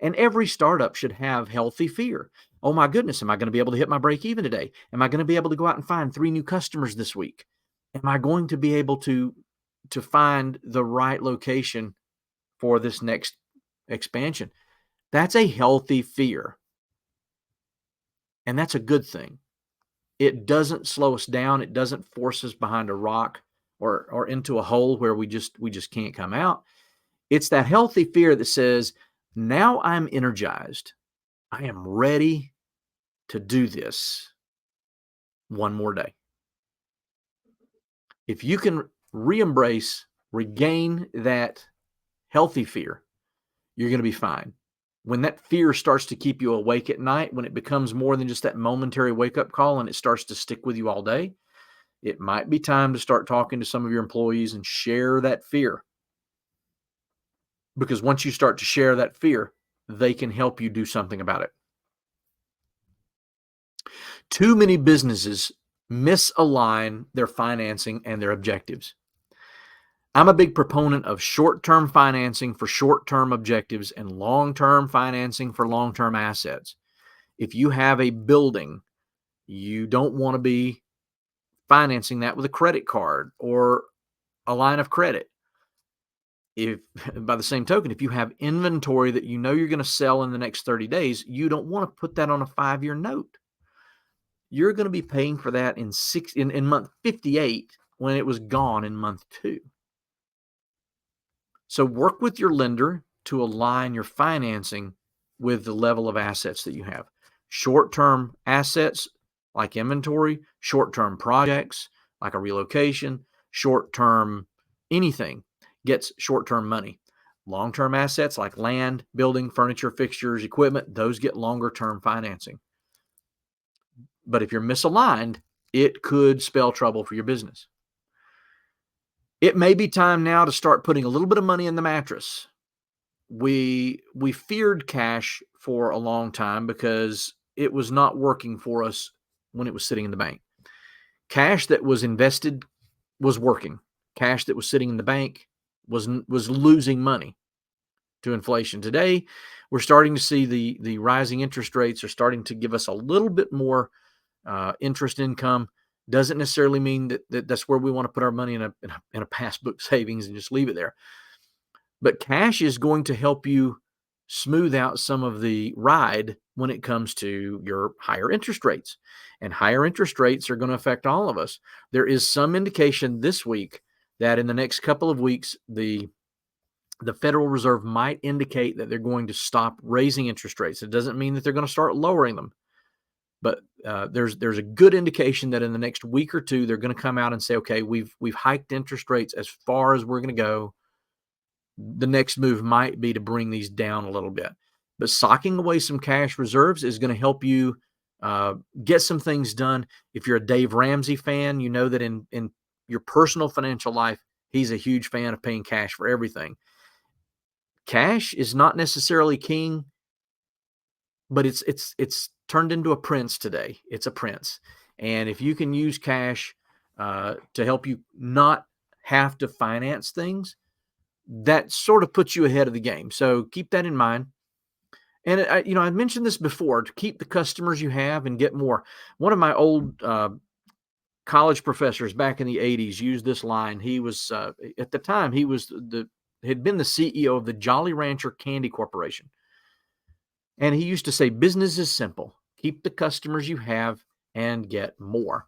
Speaker 2: And every startup should have healthy fear. Oh my goodness, am I going to be able to hit my break even today? Am I going to be able to go out and find 3 new customers this week? Am I going to be able to find the right location for this next expansion? That's a healthy fear. And that's a good thing. It doesn't slow us down. It doesn't force us behind a rock or into a hole where we just can't come out. It's that healthy fear that says, now I'm energized. I am ready to do this one more day. If you can regain that healthy fear, you're going to be fine. When that fear starts to keep you awake at night, when it becomes more than just that momentary wake-up call and it starts to stick with you all day, it might be time to start talking to some of your employees and share that fear. Because once you start to share that fear, they can help you do something about it. Too many businesses misalign their financing and their objectives. I'm a big proponent of short-term financing for short-term objectives and long-term financing for long-term assets. If you have a building, you don't want to be financing that with a credit card or a line of credit. If, by the same token, if you have inventory that you know you're going to sell in the next 30 days, you don't want to put that on a 5-year note. You're going to be paying for that in month 58 when it was gone in month 2. So work with your lender to align your financing with the level of assets that you have. Short-term assets like inventory, short-term projects like a relocation, short-term anything gets short-term money. Long-term assets like land, building, furniture, fixtures, equipment, those get longer-term financing. But if you're misaligned, it could spell trouble for your business. It may be time now to start putting a little bit of money in the mattress. We feared cash for a long time because it was not working for us when it was sitting in the bank. Cash that was invested was working. Cash that was sitting in the bank was losing money to inflation. Today, we're starting to see the rising interest rates are starting to give us a little bit more interest income. Doesn't necessarily mean that's where we want to put our money in a passbook savings and just leave it there. But cash is going to help you smooth out some of the ride when it comes to your higher interest rates. And higher interest rates are going to affect all of us. There is some indication this week that in the next couple of weeks, the Federal Reserve might indicate that they're going to stop raising interest rates. It doesn't mean that they're going to start lowering them, but there's a good indication that in the next week or two, they're going to come out and say, okay, we've hiked interest rates as far as we're going to go. The next move might be to bring these down a little bit. But socking away some cash reserves is going to help you get some things done. If you're a Dave Ramsey fan, you know that in your personal financial life, he's a huge fan of paying cash for everything. Cash is not necessarily king, but it's turned into a prince today. It's a prince. And if you can use cash to help you not have to finance things, that sort of puts you ahead of the game. So keep that in mind. And I mentioned this before, to keep the customers you have and get more. One of my old college professors back in the 80s used this line. He was at the time had been the CEO of the Jolly Rancher Candy Corporation. And he used to say, business is simple. Keep the customers you have and get more.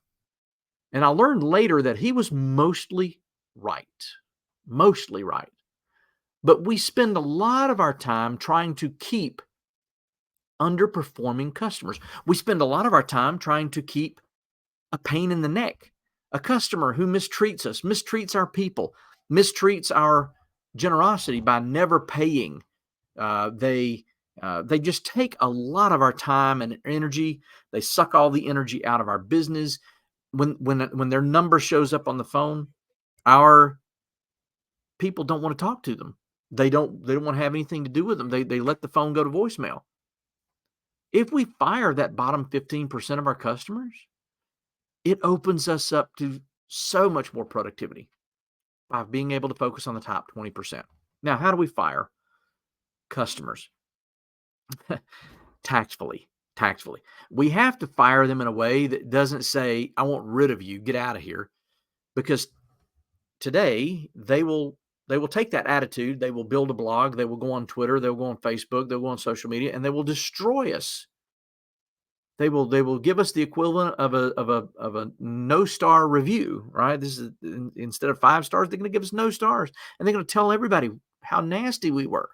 Speaker 2: And I learned later that he was mostly right. Mostly right. But we spend a lot of our time trying to keep underperforming customers. We spend a lot of our time trying to keep a pain in the neck, a customer who mistreats us, mistreats our people, mistreats our generosity by never paying. They just take a lot of our time and energy. They suck all the energy out of our business. When their number shows up on the phone, our people don't want to talk to them. They don't want to have anything to do with them. They let the phone go to voicemail. If we fire that bottom 15% of our customers, it opens us up to so much more productivity by being able to focus on the top 20%. Now, how do we fire customers? Tactfully. We have to fire them in a way that doesn't say, I want rid of you, get out of here. Because today they will take that attitude, they will build a blog, they will go on Twitter, they'll go on Facebook, they'll go on social media, and they will destroy us. They will give us the equivalent of a no-star review, right? This is instead of 5 stars, they're going to give us no stars, and they're going to tell everybody how nasty we were.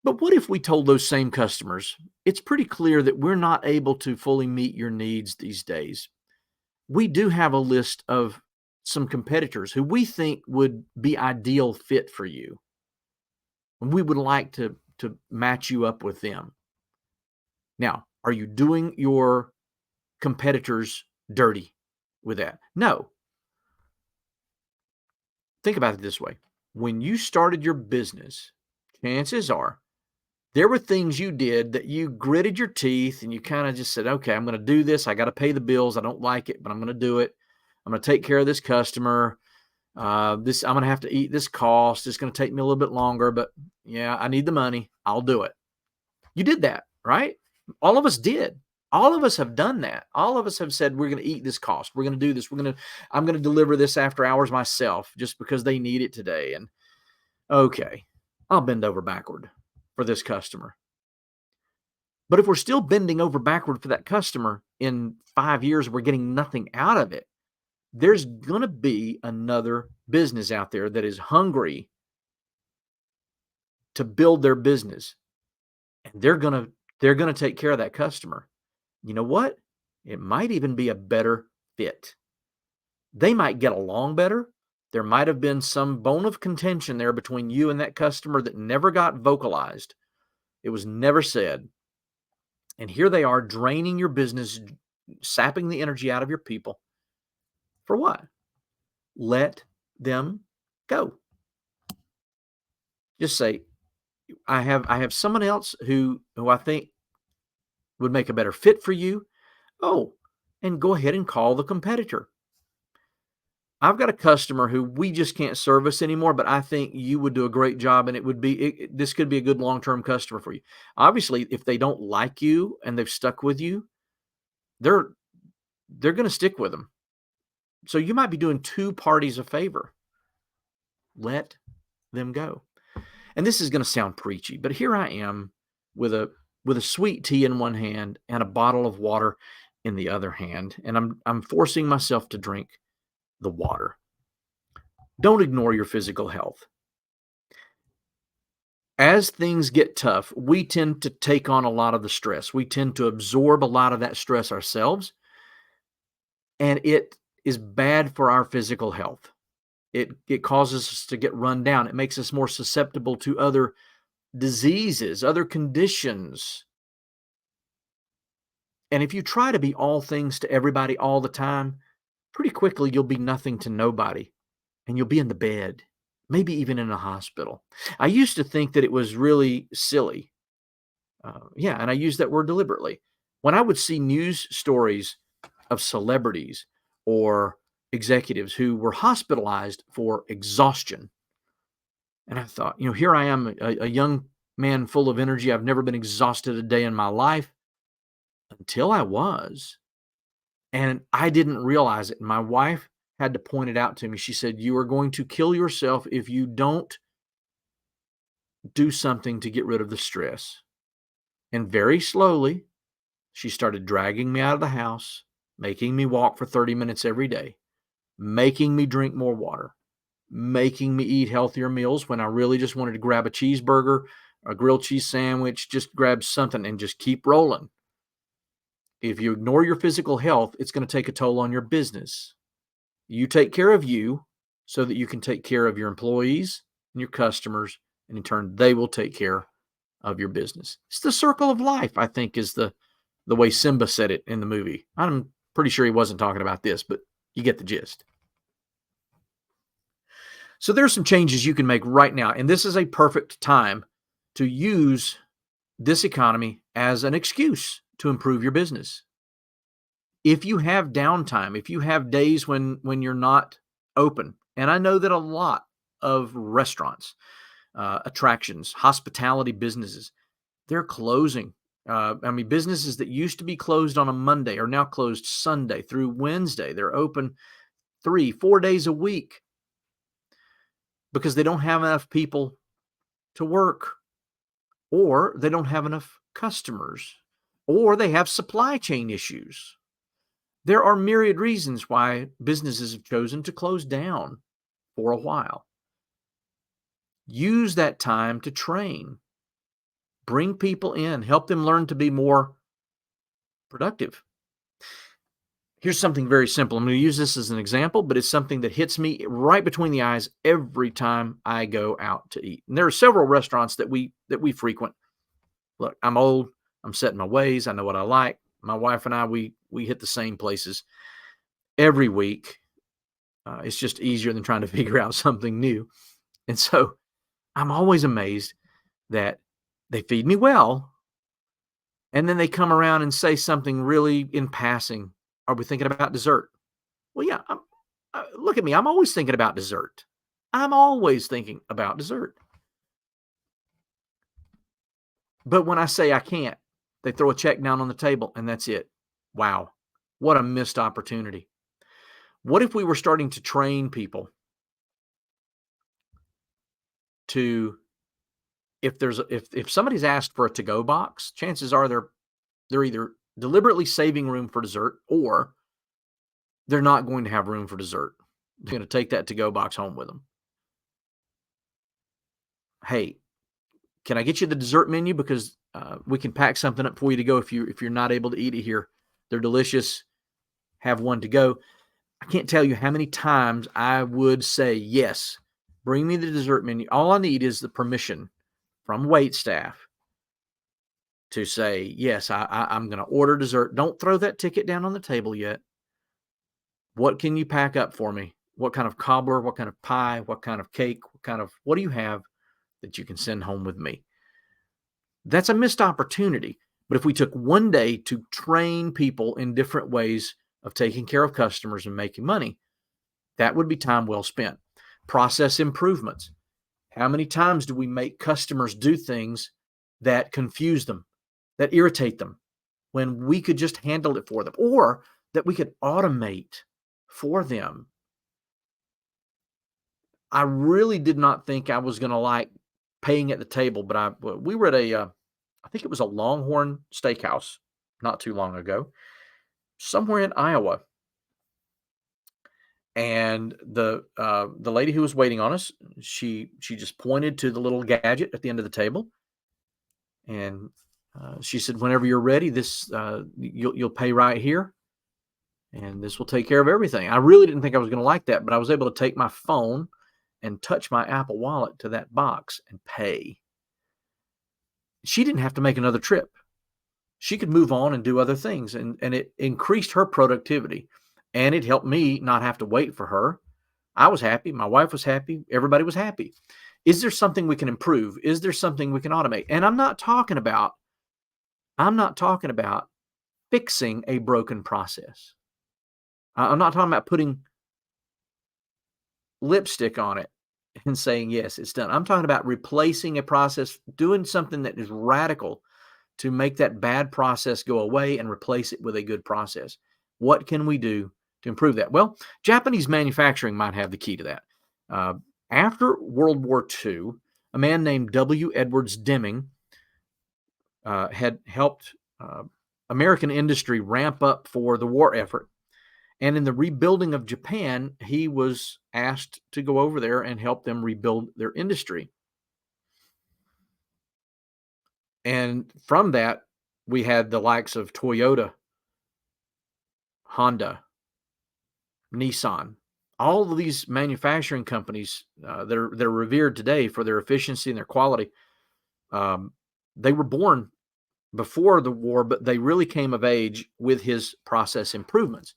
Speaker 2: But what if we told those same customers, it's pretty clear that we're not able to fully meet your needs these days. We do have a list of some competitors who we think would be ideal fit for you. And we would like to match you up with them. Now, are you doing your competitors dirty with that? No. Think about it this way. When you started your business, chances are there were things you did that you gritted your teeth and you kind of just said, okay, I'm going to do this. I got to pay the bills. I don't like it, but I'm going to do it. I'm going to take care of this customer. I'm going to have to eat this cost. It's going to take me a little bit longer, but yeah, I need the money. I'll do it. You did that, right? All of us did. All of us have done that. All of us have said, we're going to eat this cost. We're going to do this. I'm going to deliver this after hours myself just because they need it today. And okay, I'll bend over backward for this customer. But if we're still bending over backward for that customer in 5 years, we're getting nothing out of it. There's going to be another business out there that is hungry to build their business. And they're going to take care of that customer. You know what? It might even be a better fit. They might get along better. There might have been some bone of contention there between you and that customer that never got vocalized. It was never said. And here they are draining your business, sapping the energy out of your people. For what? Let them go. Just say, I have someone else who I think would make a better fit for you. Oh, and go ahead and call the competitor. I've got a customer who we just can't service anymore, but I think you would do a great job, and this could be a good long-term customer for you. Obviously, if they don't like you and they've stuck with you, they're going to stick with them. So you might be doing 2 parties a favor. Let them go. And this is going to sound preachy, but here I am with a sweet tea in one hand and a bottle of water in the other hand, and I'm forcing myself to drink the water. Don't ignore your physical health. As things get tough, we tend to take on a lot of the stress. We tend to absorb a lot of that stress ourselves, and it is bad for our physical health. It causes us to get run down. It makes us more susceptible to other diseases, other conditions. And if you try to be all things to everybody all the time, pretty quickly you'll be nothing to nobody, and you'll be in the bed, maybe even in a hospital. I used to think that it was really silly. And I use that word deliberately. When I would see news stories of celebrities or executives who were hospitalized for exhaustion, and I thought, here I am, a young man full of energy. I've never been exhausted a day in my life until I was. And I didn't realize it. My wife had to point it out to me. She said, "You are going to kill yourself if you don't do something to get rid of the stress." And very slowly, she started dragging me out of the house, making me walk for 30 minutes every day, making me drink more water, making me eat healthier meals when I really just wanted to grab a cheeseburger, a grilled cheese sandwich, just grab something and just keep rolling. If you ignore your physical health, it's going to take a toll on your business. You take care of you so that you can take care of your employees and your customers, and in turn, they will take care of your business. It's the circle of life, I think, is the way Simba said it in the movie. I'm pretty sure he wasn't talking about this, but you get the gist. So there's some changes you can make right now, and this is a perfect time to use this economy as an excuse to improve your business. If you have downtime, if you have days when you're not open, and I know that a lot of restaurants, attractions, hospitality businesses, they're closing. Businesses that used to be closed on a Monday are now closed Sunday through Wednesday. They're open 3-4 days a week because they don't have enough people to work, or they don't have enough customers, or they have supply chain issues. There are myriad reasons why businesses have chosen to close down for a while. Use that time to train, bring people in, help them learn to be more productive. Here's something very simple. I'm going to use this as an example, but it's something that hits me right between the eyes every time I go out to eat. And there are several restaurants that we frequent. Look, I'm old. I'm set in my ways. I know what I like. My wife and I, we hit the same places every week. It's just easier than trying to figure out something new. And so I'm always amazed that they feed me well, and then they come around and say something really in passing. Are we thinking about dessert? Well, yeah, look at me. I'm always thinking about dessert. I'm always thinking about dessert. But when I say I can't, they throw a check down on the table and that's it. Wow, what a missed opportunity. What if we were starting to train people to, if somebody's asked for a to-go box, chances are they're either deliberately saving room for dessert, or they're not going to have room for dessert. They're going to take that to-go box home with them. Hey, can I get you the dessert menu? Because we can pack something up for you to go if you're not able to eat it here. They're delicious. Have one to go. I can't tell you how many times I would say, yes, bring me the dessert menu. All I need is the permission from wait staff to say, yes, I'm going to order dessert. Don't throw that ticket down on the table yet. What can you pack up for me? What kind of cobbler, what kind of pie, what kind of cake, what do you have that you can send home with me? That's a missed opportunity. But if we took one day to train people in different ways of taking care of customers and making money, that would be time well spent. Process improvements. How many times do we make customers do things that confuse them, that irritate them, when we could just handle it for them, or that we could automate for them? I really did not think I was going to like paying at the table, but we were at I think it was a Longhorn Steakhouse not too long ago, somewhere in Iowa. And the lady who was waiting on us, she just pointed to the little gadget at the end of the table, and she said, "Whenever you're ready, this you'll pay right here, and this will take care of everything." I really didn't think I was going to like that, but I was able to take my phone and touch my Apple Wallet to that box and pay. She didn't have to make another trip. She could move on and do other things, and it increased her productivity, and it helped me not have to wait for her. I was happy. My wife was happy. Everybody was happy. Is there something we can improve? Is there something we can automate? And I'm not talking about fixing a broken process. I'm not talking about putting lipstick on it and saying, yes, it's done. I'm talking about replacing a process, doing something that is radical to make that bad process go away and replace it with a good process. What can we do to improve that? Well, Japanese manufacturing might have the key to that. After World War II, a man named W. Edwards Deming had helped American industry ramp up for the war effort. And in the rebuilding of Japan, he was asked to go over there and help them rebuild their industry. And from that, we had the likes of Toyota, Honda, Nissan, all of these manufacturing companies they're revered today for their efficiency and their quality. They were born before the war, but they really came of age with his process improvements.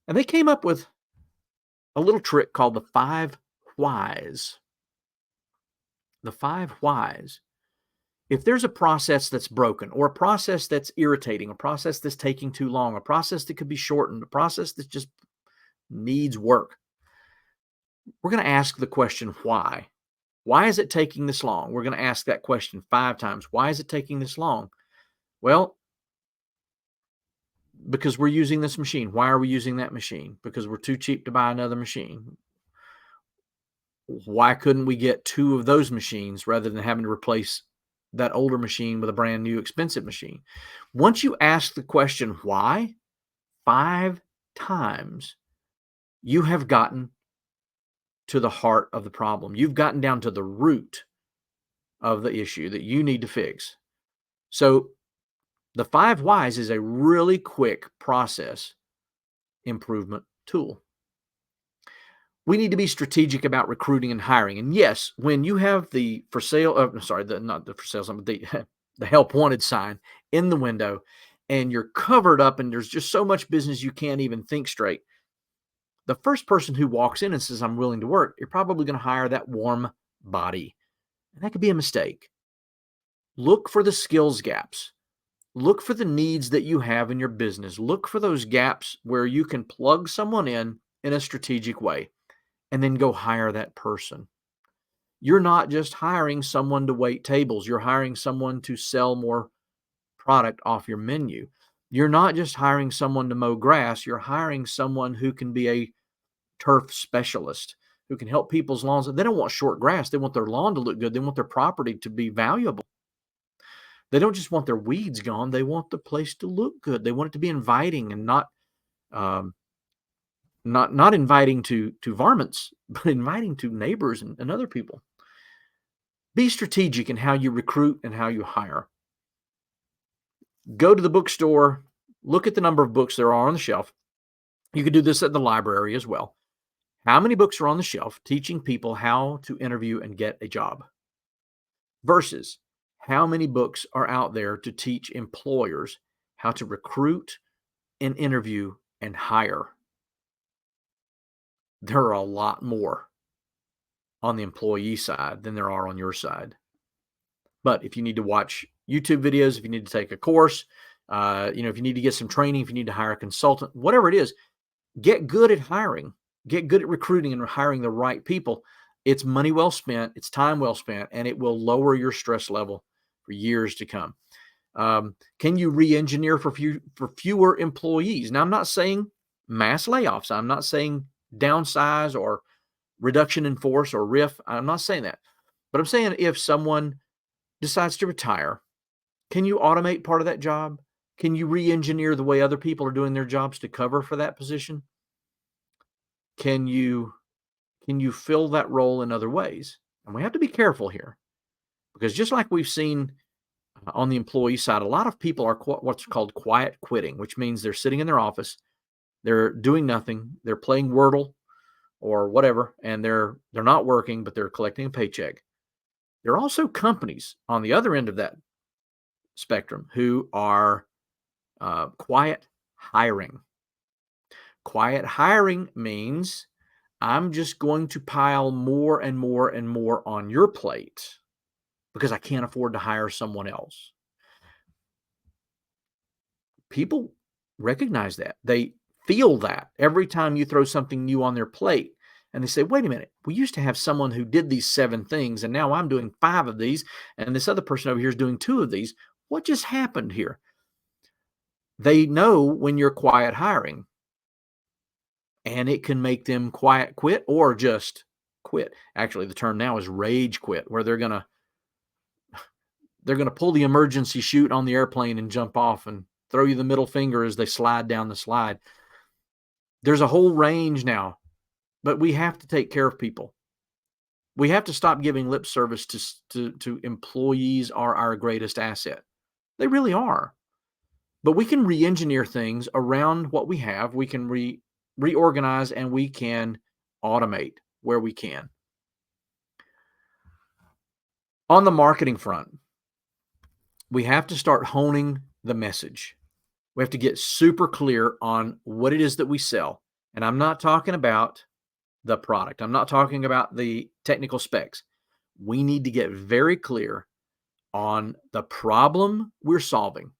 Speaker 2: And they came up with a little trick called the 5 whys. The 5 whys. If there's a process that's broken, or a process that's irritating, a process that's taking too long, a process that could be shortened, a process that just needs work, we're going to ask the question, why? Why is it taking this long? We're going to ask that question 5 times. Why is it taking this long? Well, because we're using this machine. Why are we using that machine? Because we're too cheap to buy another machine. Why couldn't we get 2 of those machines rather than having to replace that older machine with a brand new expensive machine? Once you ask the question why 5 times, you have gotten to the heart of the problem. You've gotten down to the root of the issue that you need to fix. So the 5 whys is a really quick process improvement tool. We need to be strategic about recruiting and hiring. And yes, when you have the for sale, not the for sale sign, but the help wanted sign in the window, and you're covered up and there's just so much business you can't even think straight, the first person who walks in and says, "I'm willing to work," you're probably going to hire that warm body. And that could be a mistake. Look for the skills gaps. Look for the needs that you have in your business. Look for those gaps where you can plug someone in a strategic way, and then go hire that person. You're not just hiring someone to wait tables. You're hiring someone to sell more product off your menu. You're not just hiring someone to mow grass. You're hiring someone who can be a turf specialist, who can help people's lawns. They don't want short grass. They want their lawn to look good. They want their property to be valuable. They don't just want their weeds gone. They want the place to look good. They want it to be inviting and not inviting to varmints, but inviting to neighbors and other people. Be strategic in how you recruit and how you hire. Go to the bookstore, look at the number of books there are on the shelf. You could do this at the library as well. How many books are on the shelf teaching people how to interview and get a job? Versus how many books are out there to teach employers how to recruit and interview and hire? There are a lot more on the employee side than there are on your side. But if you need to watch YouTube videos, if you need to take a course, if you need to get some training, if you need to hire a consultant, whatever it is, get good at hiring, get good at recruiting and hiring the right people. It's money well spent, it's time well spent, and it will lower your stress level for years to come. Can you re-engineer for fewer employees? Now, I'm not saying mass layoffs. I'm not saying downsize or reduction in force or RIF. I'm not saying that. But I'm saying if someone decides to retire, can you automate part of that job? Can you re-engineer the way other people are doing their jobs to cover for that position? Can you fill that role in other ways? And we have to be careful here, because just like we've seen on the employee side, a lot of people are what's called quiet quitting, which means they're sitting in their office, they're doing nothing, they're playing Wordle or whatever, and they're not working, but they're collecting a paycheck. There are also companies on the other end of that spectrum who are quiet hiring. Quiet hiring means I'm just going to pile more and more and more on your plate because I can't afford to hire someone else. People recognize that. They feel that every time you throw something new on their plate. And they say, wait a minute, we used to have someone who did these 7 things, and now I'm doing 5 of these, and this other person over here is doing 2 of these. What just happened here? They know when you're quiet hiring, and it can make them quiet quit or just quit. Actually, the term now is rage quit, where they're going to pull the emergency chute on the airplane and jump off and throw you the middle finger as they slide down the slide. There's a whole range now, but we have to take care of people. We have to stop giving lip service to employees are our greatest asset. They really are. But we can re-engineer things around what we have. We can reorganize, and we can automate where we can. On the marketing front, we have to start honing the message. We have to get super clear on what it is that we sell. And I'm not talking about the product. I'm not talking about the technical specs. We need to get very clear on the problem we're solving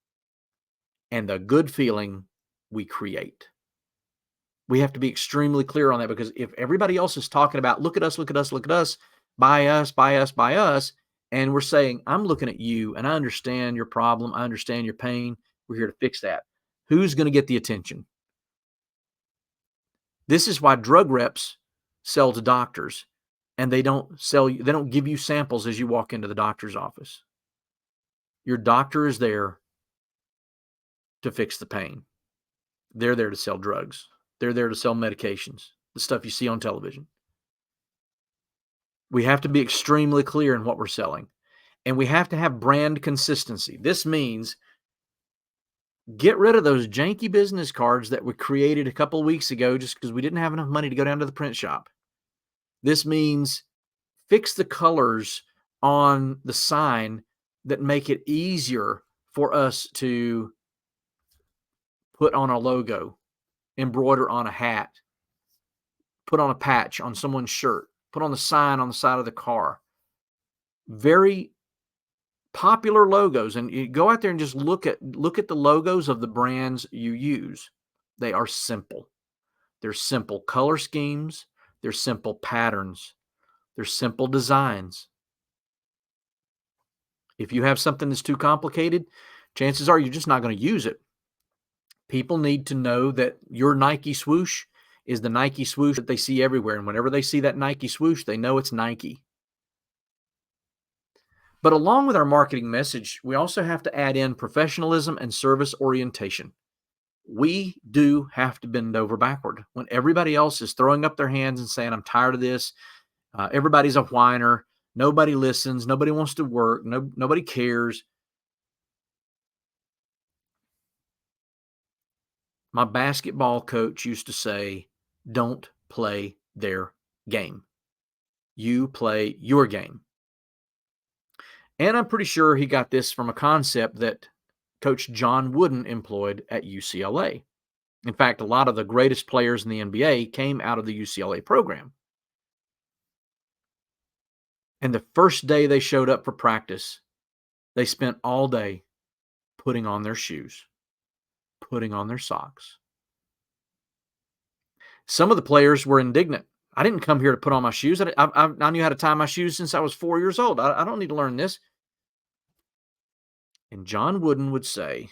Speaker 2: and the good feeling we create. We have to be extremely clear on that, because if everybody else is talking about, look at us, look at us, look at us, buy us, buy us, buy us, and we're saying, I'm looking at you and I understand your problem, I understand your pain, we're here to fix that. Who's going to get the attention? This is why drug reps sell to doctors, and they don't give you samples as you walk into the doctor's office. Your doctor is there to fix the pain. They're there to sell drugs. They're there to sell medications, the stuff you see on television. We have to be extremely clear in what we're selling, and we have to have brand consistency. This means get rid of those janky business cards that we created a couple of weeks ago just because we didn't have enough money to go down to the print shop. This means fix the colors on the sign that make it easier for us to put on a logo, embroider on a hat, put on a patch on someone's shirt, put on the sign on the side of the car. Very popular logos. And you go out there and just look at the logos of the brands you use. They are simple. They're simple color schemes. They're simple patterns. They're simple designs. If you have something that's too complicated, chances are you're just not going to use it. People need to know that your Nike swoosh is the Nike swoosh that they see everywhere. And whenever they see that Nike swoosh, they know it's Nike. But along with our marketing message, we also have to add in professionalism and service orientation. We do have to bend over backward. When everybody else is throwing up their hands and saying, I'm tired of this, everybody's a whiner, nobody listens, nobody wants to work, nobody cares. My basketball coach used to say, don't play their game. You play your game. And I'm pretty sure he got this from a concept that Coach John Wooden employed at UCLA. In fact, a lot of the greatest players in the NBA came out of the UCLA program. And the first day they showed up for practice, they spent all day putting on their shoes, putting on their socks. Some of the players were indignant. I didn't come here to put on my shoes. I knew how to tie my shoes since I was 4 years old. I don't need to learn this. And John Wooden would say,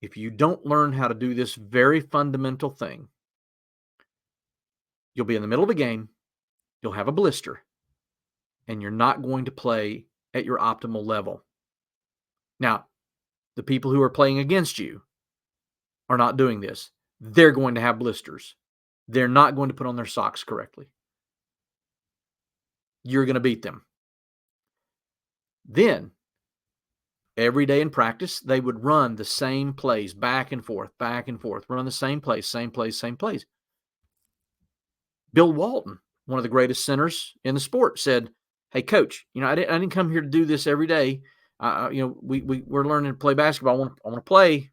Speaker 2: if you don't learn how to do this very fundamental thing, you'll be in the middle of a game, you'll have a blister, and you're not going to play at your optimal level. Now, the people who are playing against you are not doing this. They're going to have blisters. They're not going to put on their socks correctly. You're going to beat them. Then, every day in practice, they would run the same plays back and forth, run the same plays, same plays, same plays. Bill Walton, one of the greatest centers in the sport, said, "Hey, coach, I didn't come here to do this every day. We're learning to play basketball. I want to play."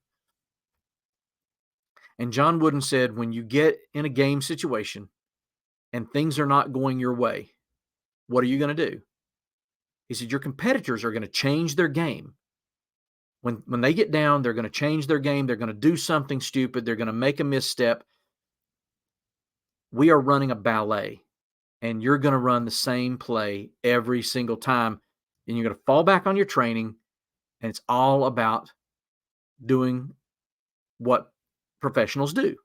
Speaker 2: And John Wooden said, when you get in a game situation and things are not going your way, what are you going to do? He said, your competitors are going to change their game. When they get down, they're going to change their game. They're going to do something stupid. They're going to make a misstep. We are running a ballet, and you're going to run the same play every single time. And you're going to fall back on your training, and it's all about doing what professionals do.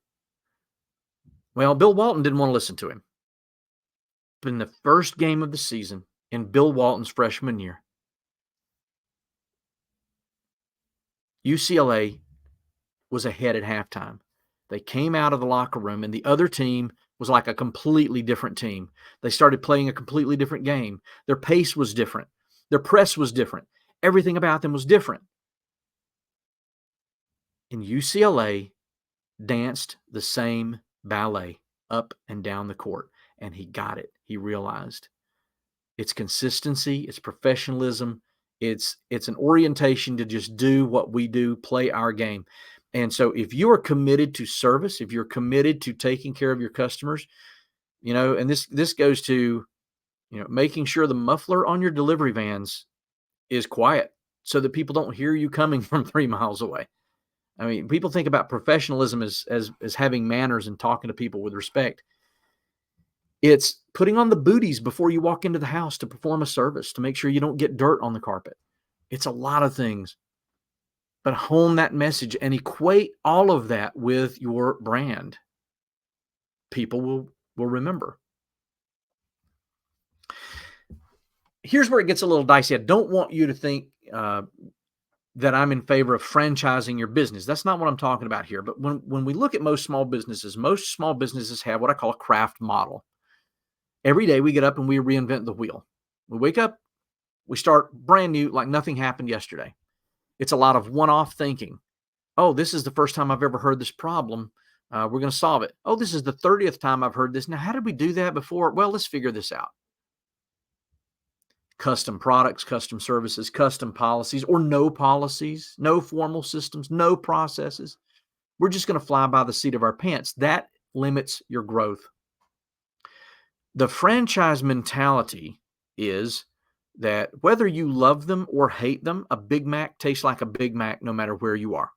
Speaker 2: Well, Bill Walton didn't want to listen to him. But in the first game of the season, in Bill Walton's freshman year, UCLA was ahead at halftime. They came out of the locker room, and the other team was like a completely different team. They started playing a completely different game. Their pace was different. Their press was different. Everything about them was different. And UCLA danced the same ballet up and down the court, and he got it. He realized it's consistency, it's professionalism, it's an orientation to just do what we do, play our game. And so if you are committed to service, if you're committed to taking care of your customers, and this goes to, making sure the muffler on your delivery vans is quiet so that people don't hear you coming from 3 miles away. I mean, people think about professionalism as having manners and talking to people with respect. It's putting on the booties before you walk into the house to perform a service, to make sure you don't get dirt on the carpet. It's a lot of things. But hone that message and equate all of that with your brand. People will remember. Here's where it gets a little dicey. I don't want you to think that I'm in favor of franchising your business. That's not what I'm talking about here. But when we look at most small businesses have what I call a craft model. Every day we get up and we reinvent the wheel. We wake up, we start brand new, like nothing happened yesterday. It's a lot of one-off thinking. Oh, this is the first time I've ever heard this problem. We're going to solve it. Oh, this is the 30th time I've heard this. Now, how did we do that before? Well, let's figure this out. Custom products, custom services, custom policies, or no policies, no formal systems, no processes. We're just going to fly by the seat of our pants. That limits your growth. The franchise mentality is that whether you love them or hate them, a Big Mac tastes like a Big Mac no matter where you are.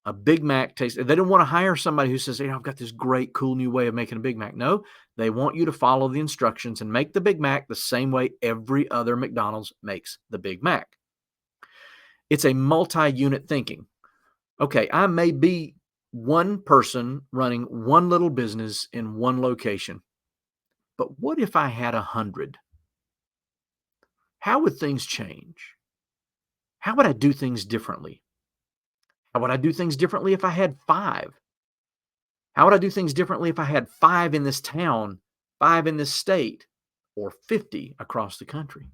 Speaker 2: A Big Mac tastes, they don't want to hire somebody who says, I've got this great, cool new way of making a Big Mac. No, they want you to follow the instructions and make the Big Mac the same way every other McDonald's makes the Big Mac. It's a multi-unit thinking. Okay, I may be one person running one little business in one location, but what if I had 100? How would things change? How would I do things differently? How would I do things differently if I had 5? How would I do things differently if I had 5 in this town, 5 in this state, or 50 across the country?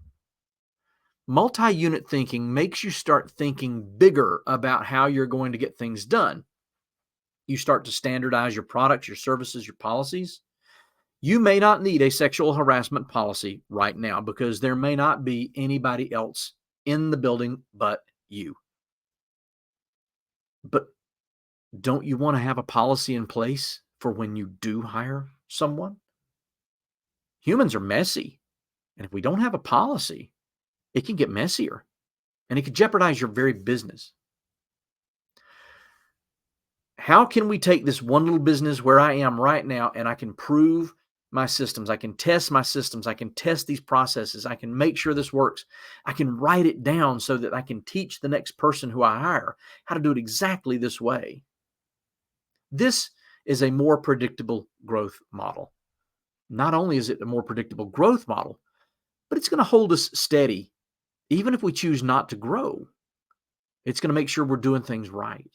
Speaker 2: Multi-unit thinking makes you start thinking bigger about how you're going to get things done. You start to standardize your products, your services, your policies. You may not need a sexual harassment policy right now because there may not be anybody else in the building but you. But don't you want to have a policy in place for when you do hire someone? Humans are messy. And if we don't have a policy, it can get messier and it can jeopardize your very business. How can we take this one little business where I am right now and I can prove my systems, I can test my systems, I can test these processes, I can make sure this works, I can write it down so that I can teach the next person who I hire how to do it exactly this way. This is a more predictable growth model. Not only is it a more predictable growth model, but it's going to hold us steady. Even if we choose not to grow, it's going to make sure we're doing things right.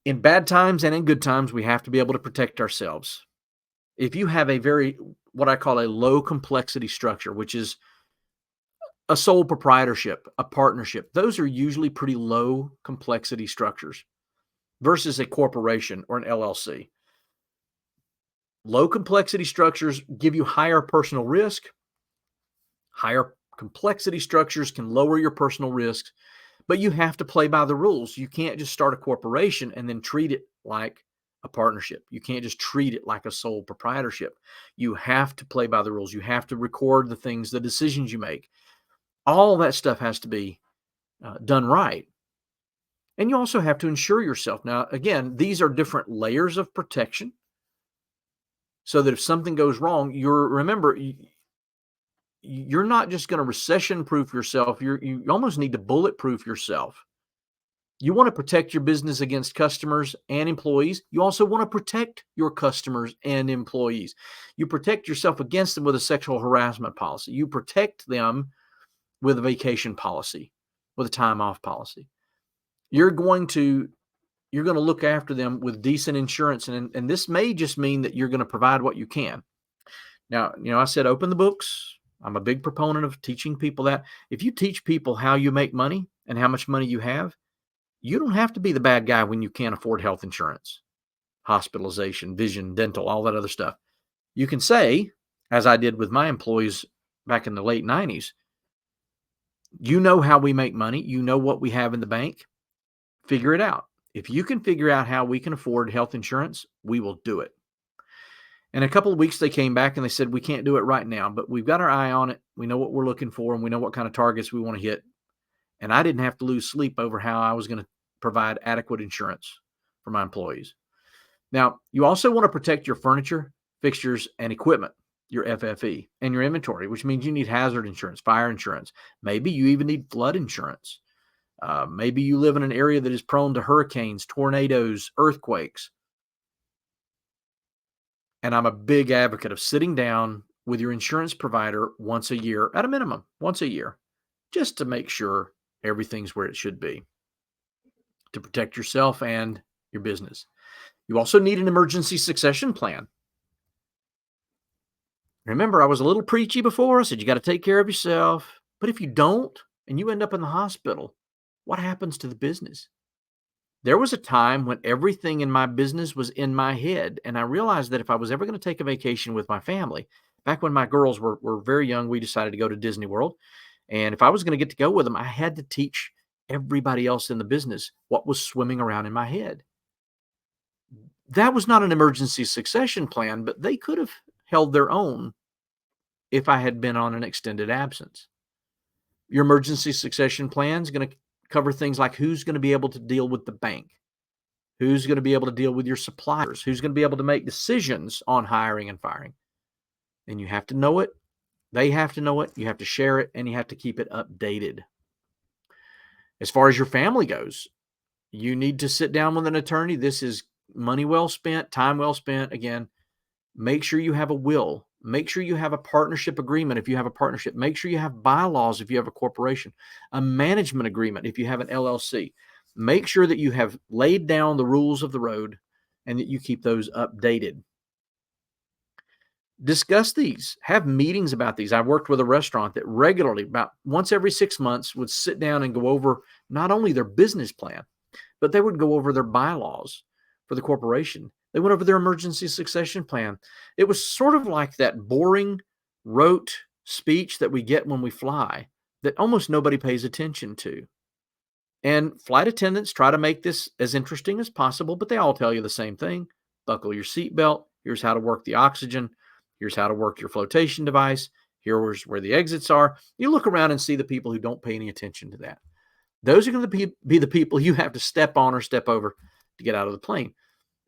Speaker 2: In bad times and in good times, we have to be able to protect ourselves. If you have a what I call a low complexity structure, which is a sole proprietorship, a partnership, those are usually pretty low complexity structures versus a corporation or an LLC. Low complexity structures give you higher personal risk. Higher complexity structures can lower your personal risks, but you have to play by the rules. You can't just start a corporation and then treat it like a partnership. You can't just treat it like a sole proprietorship. You have to play by the rules. You have to record the things, the decisions you make. All that stuff has to be done right. And you also have to insure yourself. Now, again, these are different layers of protection so that if something goes wrong, remember, you're not just going to recession-proof yourself. You almost need to bulletproof yourself. You want to protect your business against customers and employees. You also want to protect your customers and employees. You protect yourself against them with a sexual harassment policy. You protect them with a vacation policy, with a time off policy. You're going to look after them with decent insurance. And this may just mean that you're going to provide what you can. Now, I said open the books. I'm a big proponent of teaching people that. If you teach people how you make money and how much money you have, you don't have to be the bad guy when you can't afford health insurance, hospitalization, vision, dental, all that other stuff. You can say, as I did with my employees back in the late 90s, you know how we make money. You know what we have in the bank. Figure it out. If you can figure out how we can afford health insurance, we will do it. In a couple of weeks, they came back and they said, we can't do it right now, but we've got our eye on it. We know what we're looking for, and we know what kind of targets we want to hit. And I didn't have to lose sleep over how I was going to provide adequate insurance for my employees. Now, you also want to protect your furniture, fixtures, and equipment, your FFE, and your inventory, which means you need hazard insurance, fire insurance. Maybe you even need flood insurance. Maybe you live in an area that is prone to hurricanes, tornadoes, earthquakes. And I'm a big advocate of sitting down with your insurance provider once a year, at a minimum, once a year, just to make sure everything's where it should be to protect yourself and your business. You also need an emergency succession plan. Remember, I was a little preachy before. I said you got to take care of yourself. But if you don't and you end up in the hospital, what happens to the business? There was a time when everything in my business was in my head, and I realized that if I was ever going to take a vacation with my family, back when my girls were very young, we decided to go to Disney World. And if I was going to get to go with them, I had to teach everybody else in the business what was swimming around in my head. That was not an emergency succession plan, but they could have held their own if I had been on an extended absence. Your emergency succession plan is going to cover things like who's going to be able to deal with the bank, who's going to be able to deal with your suppliers, who's going to be able to make decisions on hiring and firing. And you have to know it. They have to know it. You have to share it, and you have to keep it updated. As far as your family goes, you need to sit down with an attorney. This is money well spent, time well spent. Again, make sure you have a will. Make sure you have a partnership agreement if you have a partnership. Make sure you have bylaws if you have a corporation, a management agreement if you have an LLC. Make sure that you have laid down the rules of the road and that you keep those updated. Discuss these. Have meetings about these. I worked with a restaurant that regularly, about once every 6 months, would sit down and go over not only their business plan, but they would go over their bylaws for the corporation. They went over their emergency succession plan. It was sort of like that boring, rote speech that we get when we fly that almost nobody pays attention to. And flight attendants try to make this as interesting as possible, but they all tell you the same thing. Buckle your seatbelt. Here's how to work the oxygen. Here's how to work your flotation device. Here's where the exits are. You look around and see the people who don't pay any attention to that. Those are going to be the people you have to step on or step over to get out of the plane.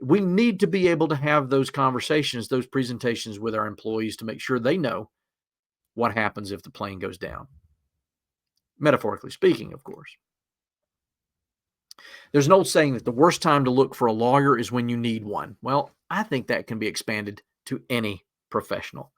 Speaker 2: We need to be able to have those conversations, those presentations with our employees to make sure they know what happens if the plane goes down. Metaphorically speaking, of course. There's an old saying that the worst time to look for a lawyer is when you need one. Well, I think that can be expanded to any professional.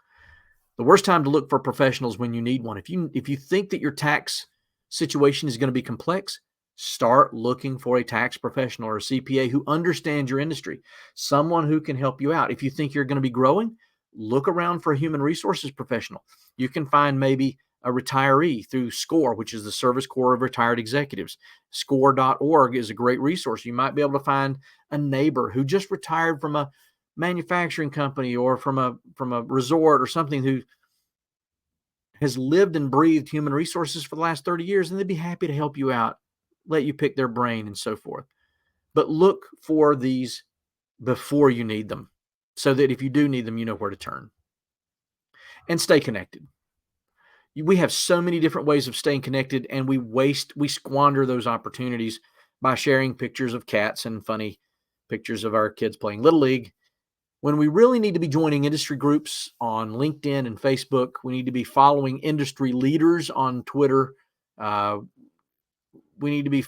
Speaker 2: The worst time to look for a professional is when you need one. If you think that your tax situation is going to be complex, start looking for a tax professional or a CPA who understands your industry, someone who can help you out. If you think you're going to be growing, look around for a human resources professional. You can find maybe a retiree through SCORE, which is the Service Corps of Retired Executives. SCORE.org is a great resource. You might be able to find a neighbor who just retired from a manufacturing company or from a resort or something, who has lived and breathed human resources for the last 30 years, and they'd be happy to help you out, let you pick their brain and so forth. But look for these before you need them, so that if you do need them, you know where to turn. And stay connected. We have so many different ways of staying connected, and we squander those opportunities by sharing pictures of cats and funny pictures of our kids playing Little League, when we really need to be joining industry groups on LinkedIn and Facebook. We need to be following industry leaders on Twitter. We need to be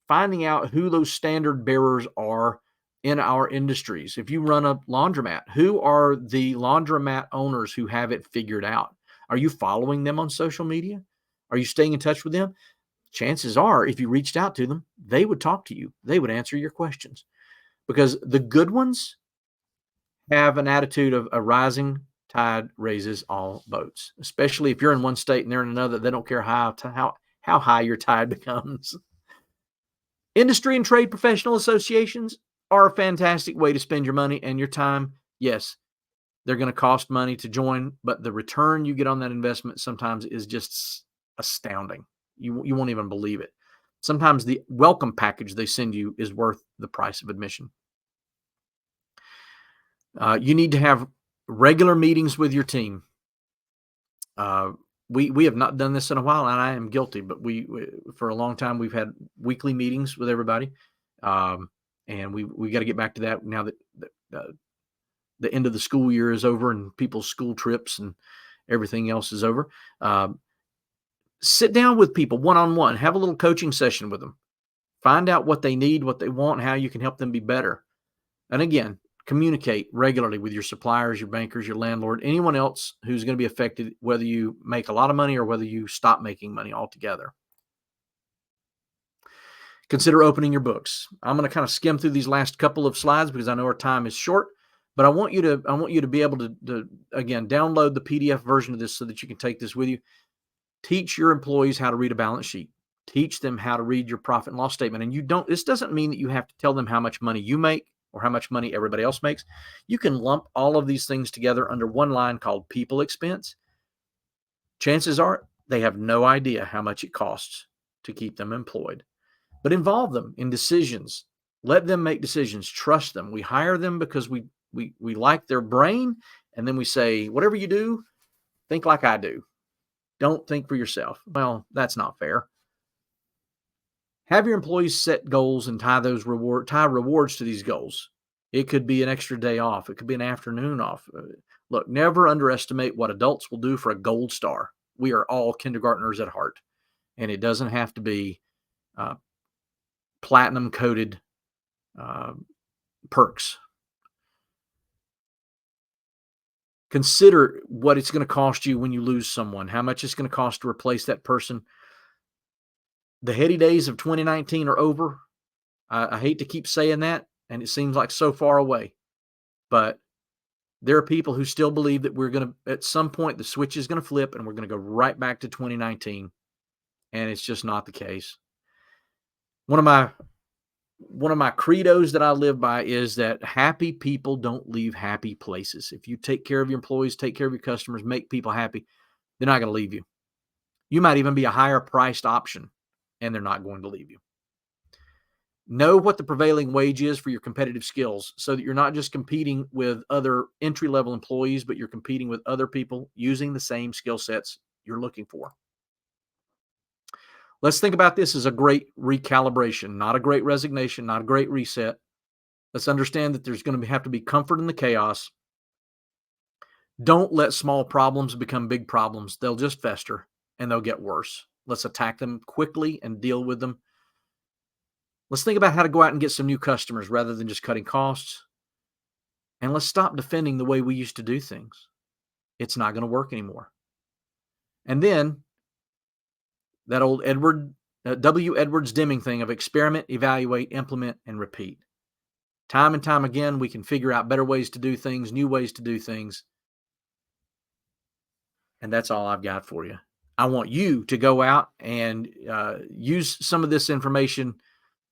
Speaker 2: finding out who those standard bearers are in our industries. If you run a laundromat, who are the laundromat owners who have it figured out? Are you following them on social media? Are you staying in touch with them? Chances are, if you reached out to them, they would talk to you. They would answer your questions, because the good ones have an attitude of a rising tide raises all boats, especially if you're in one state and they're in another. They don't care how high your tide becomes. Industry and trade professional associations are a fantastic way to spend your money and your time. Yes, they're going to cost money to join, but the return you get on that investment sometimes is just astounding. You won't even believe it. Sometimes the welcome package they send you is worth the price of admission. You need to have regular meetings with your team. We have not done this in a while, and I am guilty, but we for a long time we've had weekly meetings with everybody, and we got to get back to that now that the end of the school year is over and people's school trips and everything else is over. Sit down with people one-on-one, have a little coaching session with them, find out what they need, what they want, how you can help them be better. And again, communicate regularly with your suppliers, your bankers, your landlord, anyone else who's going to be affected, whether you make a lot of money or whether you stop making money altogether. Consider opening your books. I'm going to kind of skim through these last couple of slides because I know our time is short, but I want you to be able to again, download the PDF version of this so that you can take this with you. Teach your employees how to read a balance sheet. Teach them how to read your profit and loss statement. And this doesn't mean that you have to tell them how much money you make or how much money everybody else makes. You can lump all of these things together under one line called people expense. Chances are they have no idea how much it costs to keep them employed. But involve them in decisions. Let them make decisions. Trust them. We hire them because we like their brain, and then we say, whatever you do, think like I do. Don't think for yourself. Well, that's not fair. Have your employees set goals and tie rewards to these goals. It could be an extra day off. It could be an afternoon off. Look, never underestimate what adults will do for a gold star. We are all kindergartners at heart, and it doesn't have to be platinum coated perks. Consider what it's going to cost you when you lose someone, how much it's going to cost to replace that person. The heady days of 2019 are over. I hate to keep saying that, and it seems like so far away, but there are people who still believe that we're going to, at some point, the switch is going to flip and we're going to go right back to 2019, and it's just not the case. One of my credos that I live by is that happy people don't leave happy places. If you take care of your employees, take care of your customers, make people happy, they're not going to leave you. You might even be a higher priced option, and they're not going to leave you. Know what the prevailing wage is for your competitive skills so that you're not just competing with other entry-level employees, but you're competing with other people using the same skill sets you're looking for. Let's think about this as a great recalibration, not a great resignation, not a great reset. Let's understand that there's going to have to be comfort in the chaos. Don't let small problems become big problems. They'll just fester and they'll get worse. Let's attack them quickly and deal with them. Let's think about how to go out and get some new customers rather than just cutting costs. And let's stop defending the way we used to do things. It's not going to work anymore. And then that old W. Edwards Deming thing of experiment, evaluate, implement, and repeat. Time and time again, we can figure out better ways to do things, new ways to do things. And that's all I've got for you. I want you to go out and use some of this information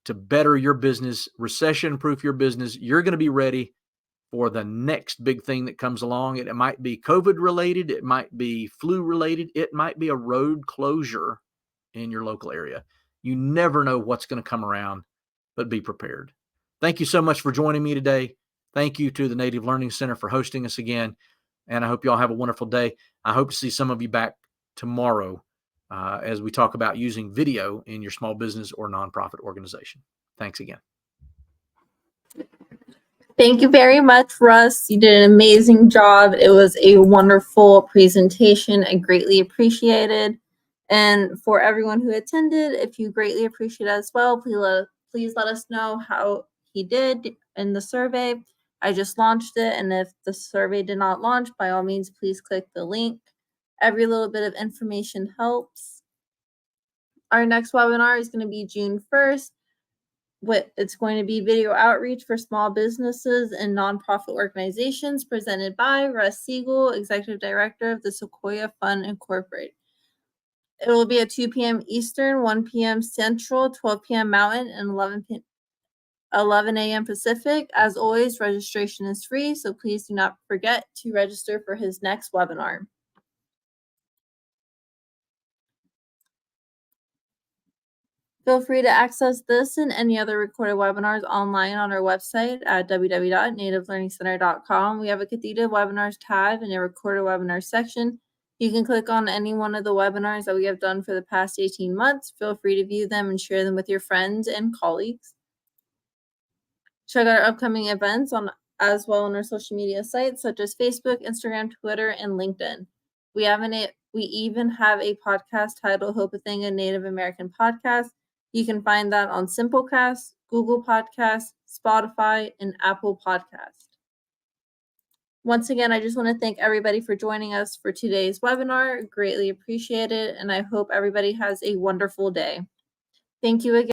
Speaker 2: to better your business, recession-proof your business. You're going to be ready for the next big thing that comes along. It might be COVID-related. It might be flu-related. It might be a road closure in your local area. You never know what's going to come around, but be prepared. Thank you so much for joining me today. Thank you to the Native Learning Center for hosting us again. And I hope you all have a wonderful day. I hope to see some of you back tomorrow as we talk about using video in your small business or nonprofit organization. Thanks again.
Speaker 1: Thank you very much, Russ. You did an amazing job. It was a wonderful presentation. I greatly appreciated. And for everyone who attended, if you greatly appreciate it as well, please let us know how he did in the survey. I just launched it, and if the survey did not launch, by all means, please click the link. Every little bit of information helps. Our next webinar is going to be June 1st. It's going to be video outreach for small businesses and nonprofit organizations presented by Russ Siegel, Executive Director of the Sequoia Fund Incorporated. It will be at 2 p.m. Eastern, 1 p.m. Central, 12 p.m. Mountain, and 11 a.m. Pacific. As always, registration is free, so please do not forget to register for his next webinar. Feel free to access this and any other recorded webinars online on our website at www.nativelearningcenter.com. We have a Cathedral Webinars tab in a recorded webinar section. You can click on any one of the webinars that we have done for the past 18 months. Feel free to view them and share them with your friends and colleagues. Check out our upcoming events as well on our social media sites such as Facebook, Instagram, Twitter, and LinkedIn. We even have a podcast titled Hope a Thing, a Native American podcast. You can find that on Simplecast, Google Podcasts, Spotify, and Apple Podcasts. Once again, I just want to thank everybody for joining us for today's webinar. Greatly appreciate it, and I hope everybody has a wonderful day. Thank you again.